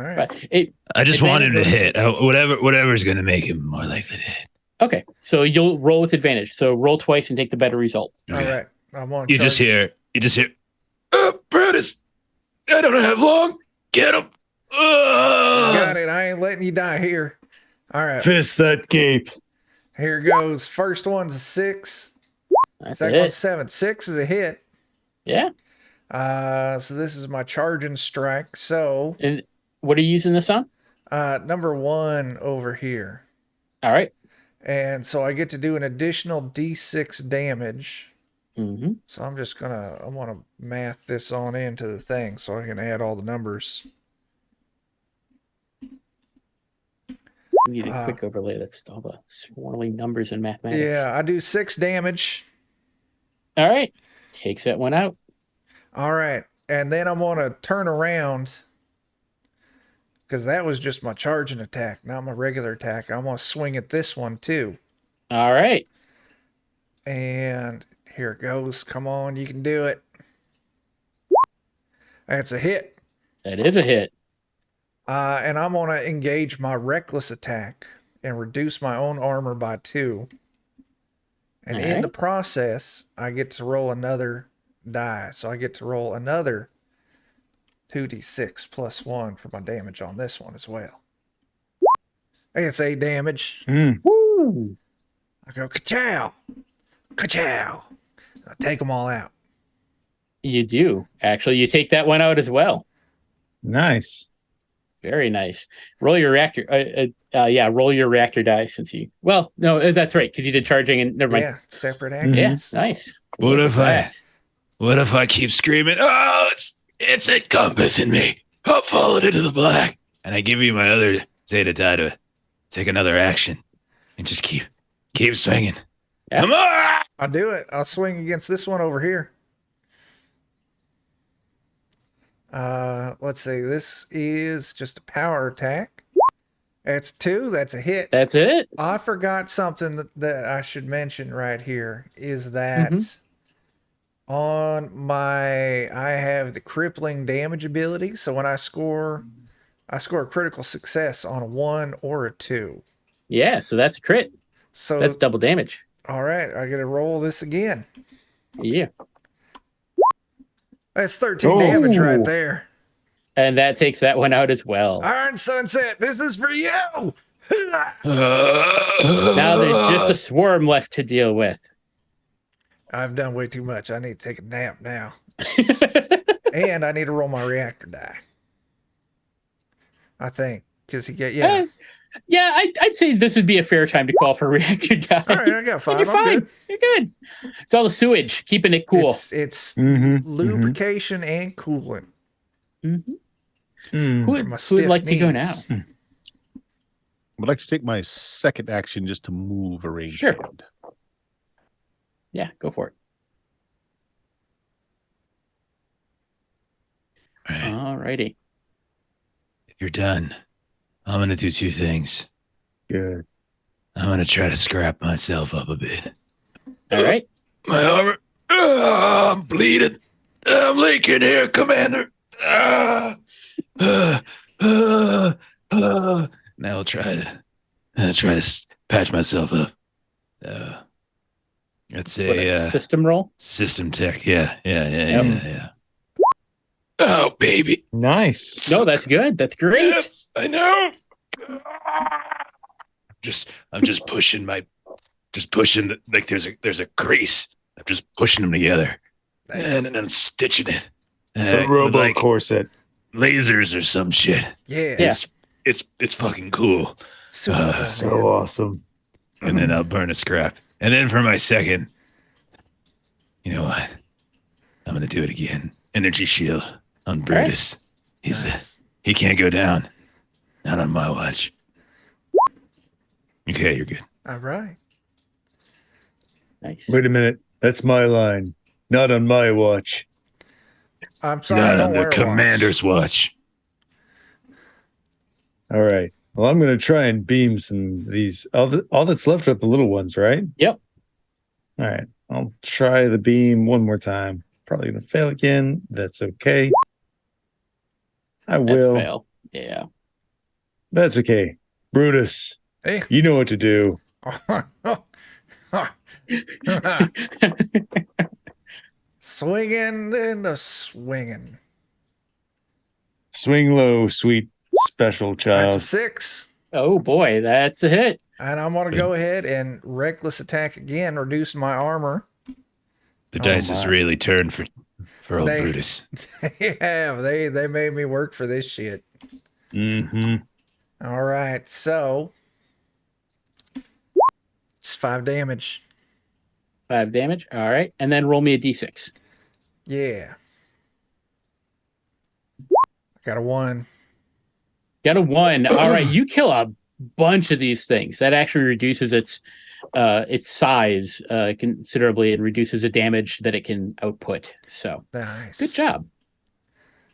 right. But it I just want him to Advantage hit. Whatever's going to make him more likely to hit. okay. So you'll roll with advantage. So roll twice and take the better result. All Okay. right. I'm on You just hear. Brutus, I don't have long. Get him. Got it. I ain't letting you die here. All right. Fist that gape. Here goes. First one's a 6. That's Second it. one's 7. 6 is a hit. Yeah. So this is my charging strike. So And what are you using this on? number 1 over here. All right. And so I get to do an additional d6 damage. Mm-hmm. So I'm gonna math this on into the thing so I can add all the numbers. We need a quick overlay. That's all the swirling numbers and mathematics. Yeah, I do 6 damage. All right. Takes that one out. All right. And then I'm going to turn around because that was just my charging attack, not my regular attack. I'm going to swing at this one too. All right. And here it goes. Come on, you can do it. That's a hit. That is a hit. And I'm going to engage my reckless attack and reduce my own armor by 2. And in the process, I get to roll another die. So I get to roll another 2d6 plus 1 for my damage on this one as well. It's 8 damage. Woo! I go, ka-chow, ka-chow. I take them all out. You do. Actually, you take that one out as well. Nice. Very nice. Roll your reactor. Roll your reactor die since you. Well, no, that's right because you did charging and never mind. Yeah, separate Yeah, actions. nice. What Look if at that. What if I keep screaming? Oh, it's encompassing me. I'm falling into the black, and I give you my other Zeta die to take another action, and just keep swinging. Yeah. Come on! I'll do it. I'll swing against this one over here. Let's see. This is just a power attack. That's 2. That's a hit. That's it. I forgot something that I should mention right here is that I have the crippling damage ability. So when I score a critical success on a 1 or a 2. Yeah, so that's a crit. So That's double damage. all right, I got to roll this again. Yeah. That's 13 damage right there. And that takes that one out as well. Iron Sunset, this is for you. Now there's just a swarm left to deal with. I've done way too much. I need to take a nap now. And I need to roll my reactor die. I think. Because Yeah, I'd say this would be a fair time to call for reactor die. All right, I got 5. You're I'm fine. good. You're good. It's all the sewage, keeping it cool. It's Mm-hmm. lubrication and coolant. Mm-hmm. Mm. Who my would like stiff to go now? knees. I'd like to take my second action just to move a range Sure. hand. Yeah, go for it. All right. Alrighty. If you're done, I'm gonna do 2 things. Good. I'm gonna try to scrap myself up a bit. All right. My armor. I'm bleeding. I'm leaking here, Commander. Now I'll try to patch myself up. Let's What, say a system roll. system tech. Yeah. Yep. Yeah. Oh, baby. Nice. No, that's good. That's great. Yes, I know. I'm just pushing like there's a crease. I'm just pushing them together and Nice. then stitching it A with robo like corset. lasers or some shit. Yeah. Yeah. It's fucking cool. Super cool, So man. awesome. And then I'll burn a scrap. And then for my second, you know what? I'm gonna do it again. Energy shield on Brutus. Nice. He can't go down. Not on my watch. Okay, you're good. All right. Nice. Wait a minute. That's my line. Not on my watch. I'm sorry, I Not don't on the wear a commander's watch. All right. Well, I'm going to try and beam some of these. All that's left are the little ones, right? Yep. All right. I'll try the beam one more time. Probably going to fail again. That's okay. I That's will. fail. Yeah. That's okay. Brutus, Hey. you know what to do. Swinging and a swinging. Swing low, sweet special That's child. a 6. Oh boy, that's a hit. And I'm going to go ahead and reckless attack again, reduce my armor. The Oh, dice has my. really turned for old They- Brutus. They have. They made me work for this shit. Mm-hmm. All right, so it's 5 damage. 5 damage. All right. And then roll me a d6. Yeah. Got a 1. Got a 1. All right. You kill a bunch of these things. That actually reduces its size considerably and reduces the damage that it can output. So Nice. good job.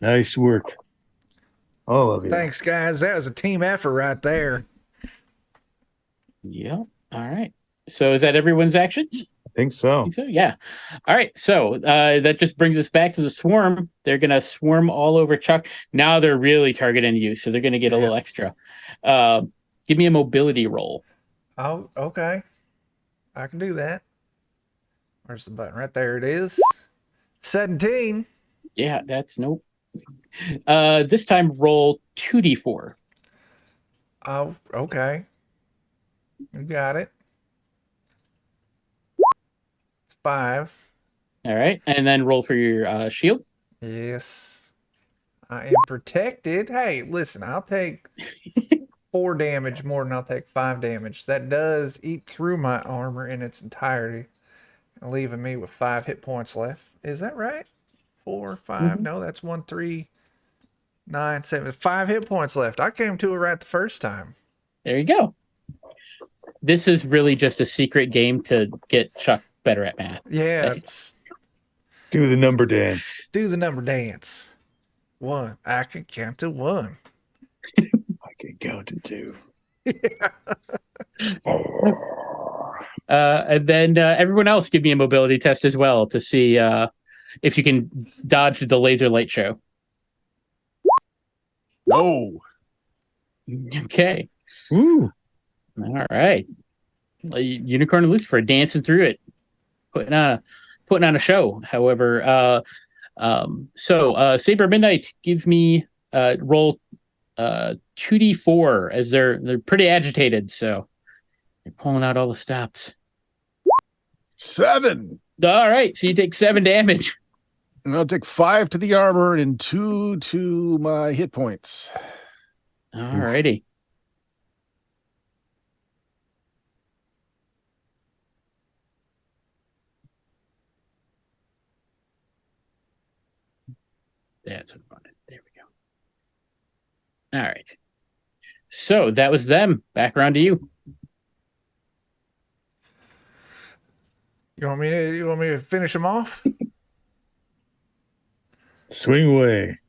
Nice work. All of you. Thanks, guys. That was a team effort right there. Yep. All right. So is that everyone's actions? I think so. So yeah. All right. So that just brings us back to the swarm. They're gonna swarm all over Chuck. Now they're really targeting you, so they're gonna get a little extra. Give me a mobility roll. Oh, okay. I can do that. Where's the button? Right there it is. 17. Yeah, that's nope. This time roll 2d4. Oh, okay. You got it. It's 5. All right, and then roll for your shield. Yes. I am protected. Hey, listen, I'll take 4 damage more than I'll take 5 damage. That does eat through my armor in its entirety, leaving me with 5 hit points left. Is that right? 4, 5. Mhm. No, that's 1, 3, 9, 7. 5 hit points left. I came to it right the first time. There you go. This is really just a secret game to get Chuck better at math. Yeah, it's Do the number dance. do the number dance. 1. I can count to 1. I can count to 2. 4. And then everyone else give me a mobility test as well to see if you can dodge the laser light show. No. Okay. Ooh. All right. Unicorn and Lucifer dancing through it, putting on a show. However, so Saber Midnight, give me roll 2d4 as they're pretty agitated, so they're pulling out all the stops. 7. All right, so you take 7 damage. And I'll take 5 to the armor and 2 to my hit points. All righty. That's what I wanted. There we go. All right. So that was them. Back around to you. You want me to finish them off? Swing away.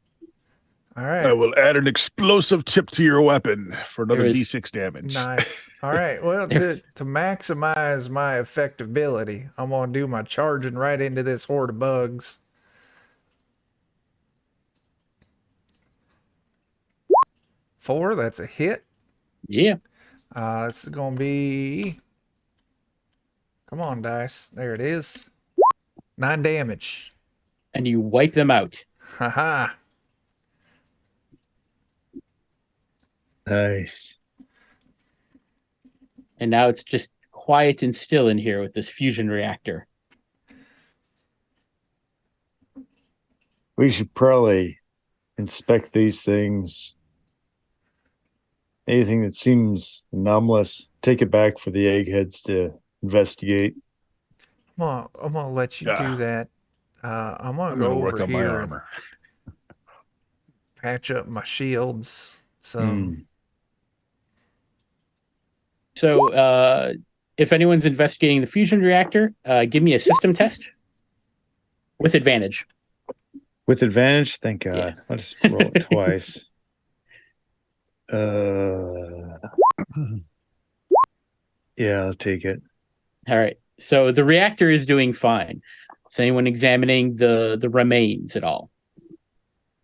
All I right. will add an explosive tip to your weapon for another There is- D6 damage. Nice. All right. Well, to maximize my effectability, I'm gonna do my charging right into this horde of bugs. Four. That's a hit. Yeah. This is gonna be. Come on, dice. There it is. 9 damage. And you wipe them out. Haha. Nice. And now it's just quiet and still in here with this fusion reactor. We should probably inspect these things. Anything that seems anomalous, take it back for the eggheads to investigate. I'm gonna let you do that. I'm gonna I'm go going to work over on my here and armor. patch up my shields. Some So if anyone's investigating the fusion reactor, give me a system test with advantage. With advantage, thank God. Yeah. I'll just roll it twice. Yeah, I'll take it. All right. So the reactor is doing fine. Is anyone examining the remains at all?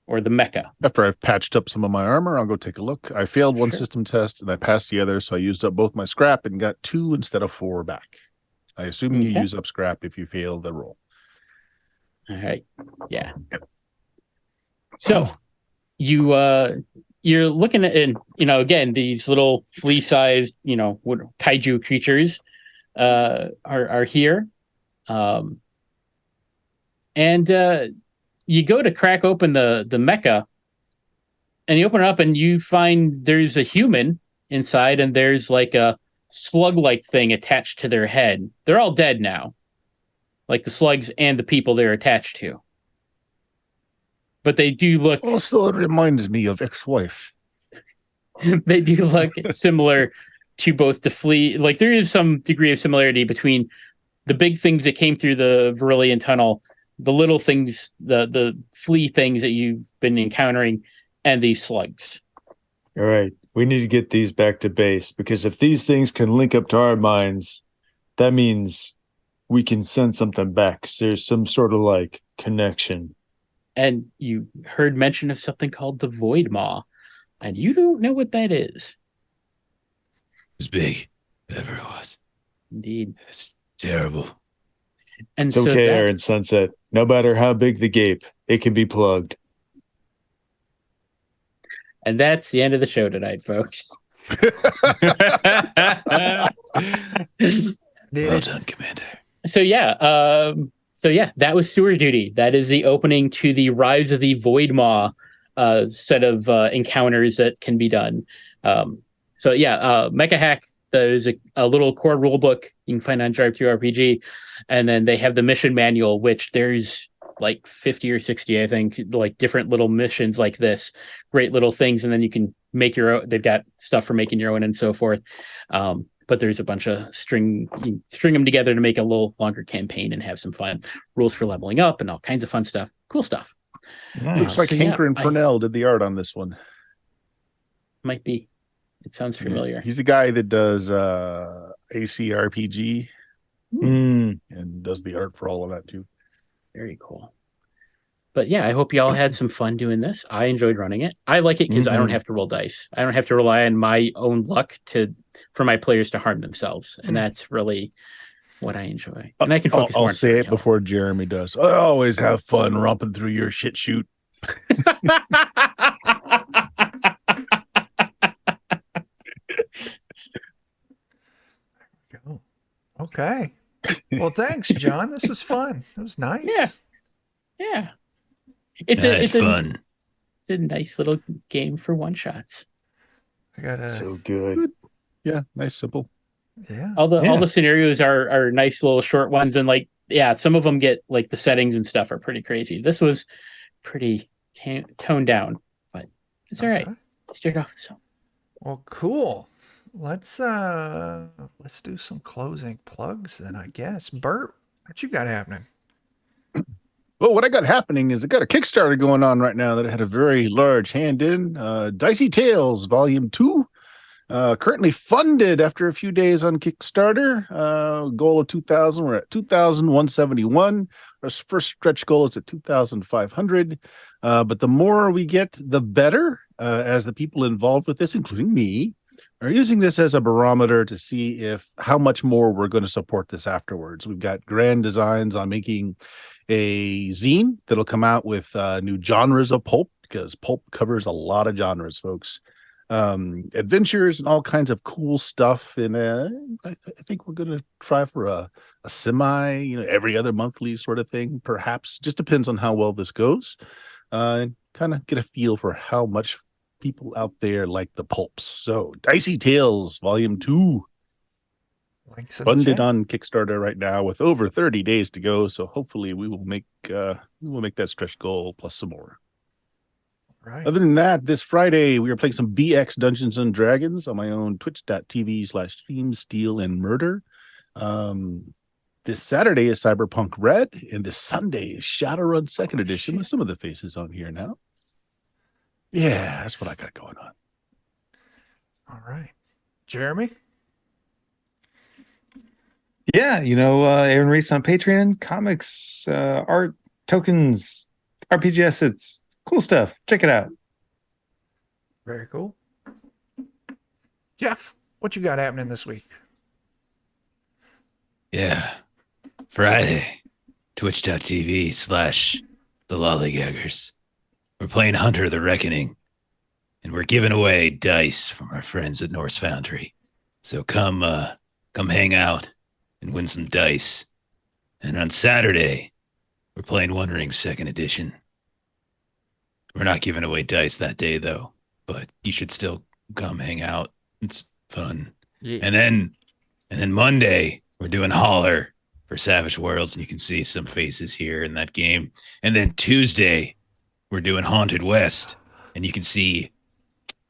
Or the mecha? After I've patched up some of my armor, I'll go take a look. I failed one Sure. system test and I passed the other, so I used up both my scrap and got 2 instead of 4 back. I assume you Okay. use up scrap if you fail the roll. All right. Yeah. So you're looking at, and again, these little flea-sized, kaiju creatures are here. And you go to crack open the mecha, and you open it up and you find there's a human inside, and there's like a slug-like thing attached to their head. They're all dead now. Like the slugs and the people they're attached to. But they do look Also, it reminds me of ex-wife. they do look similar to both the flea. Like there is some degree of similarity between the big things that came through the Verillion tunnel, the little things, the flea things that you've been encountering, and these slugs. All right. We need to get these back to base because if these things can link up to our minds, that means we can send something back. 'Cause there's some sort of like connection. And you heard mention of something called the Void Maw, and you don't know what that is. It was big, whatever it was. Indeed. It's terrible. And It's so okay, that, Aaron Sunset. No matter how big the gape, it can be plugged. and that's the end of the show tonight, folks. did Well it. done, Commander. So yeah, that was Sewer Duty. That is the opening to the Rise of the Void Maw set of encounters that can be done. Mechahack, there's a little core rule book you can find on Drive-Thru RPG, and then they have the mission manual, which there's like 50 or 60, I think, like different little missions like this, great little things, and then you can make your own. They've got stuff for making your own and so forth. But there's a bunch of you string them together to make a little longer campaign and have some fun. Rules for leveling up and all kinds of fun stuff. Cool stuff. Nice. Looks like So, yeah, Hanker and Furnell did the art on this one. Might be. It sounds familiar. He's the guy that does ACRPG Mm. and does the art for all of that too. Very cool. But yeah, I hope y'all had some fun doing this. I enjoyed running it. I like it because I don't have to roll dice. I don't have to rely on my own luck for my players to harm themselves, and that's really what I enjoy. And I can focus more I'll on say it storytelling. before Jeremy does. I always have fun romping through your shit shoot. Go. Okay. Well, thanks, John. This was fun. It was nice. Yeah. Yeah. It's I had a fun. nice little game for one shots. I gotta. So good. Yeah, nice, simple. Yeah. All Yeah. the scenarios are nice little short ones, and like some of them get like the settings and stuff are pretty crazy. This was pretty toned down, but it's all right. Okay. Start off with some. Well, cool. Let's do some closing plugs then, I guess. Bert, what you got happening? Well, what I got happening is I got a Kickstarter going on right now that I had a very large hand in. Dicey Tales Volume 2. Currently funded after a few days on Kickstarter. Goal of 2,000. We're at 2,171. Our first stretch goal is at 2,500. But the more we get, the better, as the people involved with this, including me, are using this as a barometer to see how much more we're going to support this afterwards. We've got grand designs on making a zine that'll come out with new genres of pulp, because pulp covers a lot of genres, folks. adventures and all kinds of cool stuff. And I think we're going to try for a semi, every other monthly sort of thing, perhaps. Just depends on how well this goes. And kind of get a feel for how much people out there like the pulps. So, Dicey Tales Volume 2. Links in the Funded chat. on Kickstarter right now with over 30 days to go. So hopefully we will make that stretch goal plus some more. Right. Other than that, this Friday we are playing some BX Dungeons and Dragons on my own twitch.tv/stream steal and murder. This Saturday is Cyberpunk Red, and this Sunday is Shadowrun Second Edition with some of the faces on here now. Yeah, that's what I got going on. All right. Jeremy? Yeah, Aaron Reese on Patreon, comics, art, tokens, RPG assets, cool stuff. Check it out. Very cool. Jeff, what you got happening this week? Yeah. Friday, twitch.tv/the lollygaggers. We're playing Hunter the Reckoning, and we're giving away dice from our friends at Norse Foundry. So come hang out and win some dice. And on Saturday, we're playing One Ring Second Edition. We're not giving away dice that day, though, but you should still come hang out. It's fun. Yeah. And then Monday, we're doing Holler for Savage Worlds, and you can see some faces here in that game. And then Tuesday, we're doing Haunted West, and you can see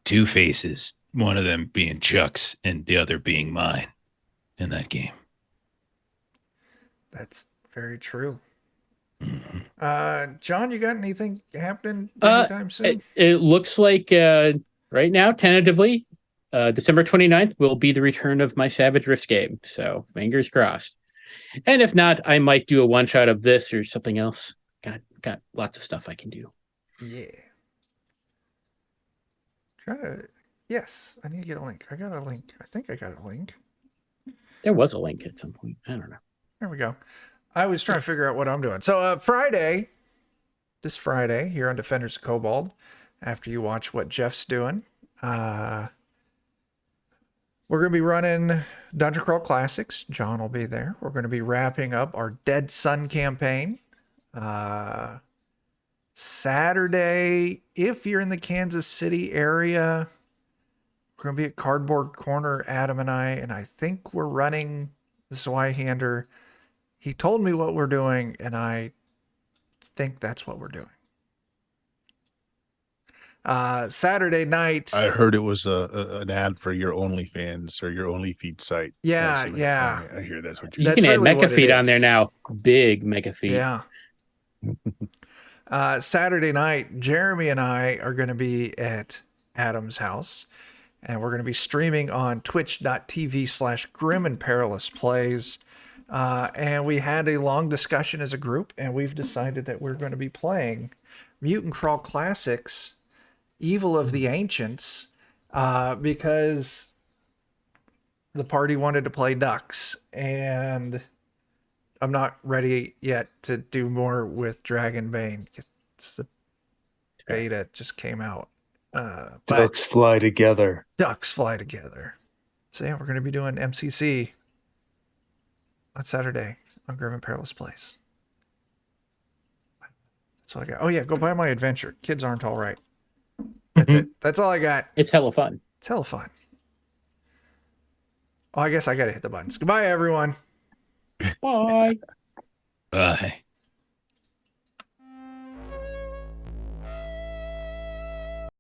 two faces, one of them being Chuck's and the other being mine in that game. That's very true. Mm-hmm. John, you got anything happening anytime soon? It looks like right now, tentatively, December 29th will be the return of my Savage Rifts game. So fingers crossed. And if not, I might do a one shot of this or something else. Got lots of stuff I can do. Yeah. Yes, I need to get a link. I got a link. I think I got a link. There was a link at some point. I don't know. There we go. I was trying to figure out what I'm doing. So this Friday, here on Defenders of Cobalt, after you watch what Jeff's doing, we're going to be running Dungeon Crawl Classics. John will be there. We're going to be wrapping up our Dead Sun campaign. Saturday, if you're in the Kansas City area, we're going to be at Cardboard Corner, Adam and I think we're running the Zweihander. He told me what we're doing, and I think that's what we're doing. Saturday night. I heard it was an ad for your OnlyFans or your OnlyFeed site. Yeah, Actually, yeah. I hear that's what You you're That's can add really what it Mecha on there is. now. Big Mecha Feed. Yeah. Saturday night, Jeremy and I are going to be at Adam's house, and we're going to be streaming on twitch.tv/Grim and Perilous Plays. And we had a long discussion as a group, and we've decided that we're going to be playing Mutant Crawl Classics, Evil of the Ancients, because the party wanted to play Ducks, and I'm not ready yet to do more with Dragonbane. It's the beta just came out. But Ducks fly together. Ducks fly together. So yeah, we're going to be doing MCC on Saturday on Grim and Perilous Place. That's all I got. Oh yeah, go buy my adventure. Kids aren't all right. That's it. That's all I got. It's hella fun. It's hella fun. Oh, I guess I got to hit the buttons. Goodbye, everyone. Bye. Bye.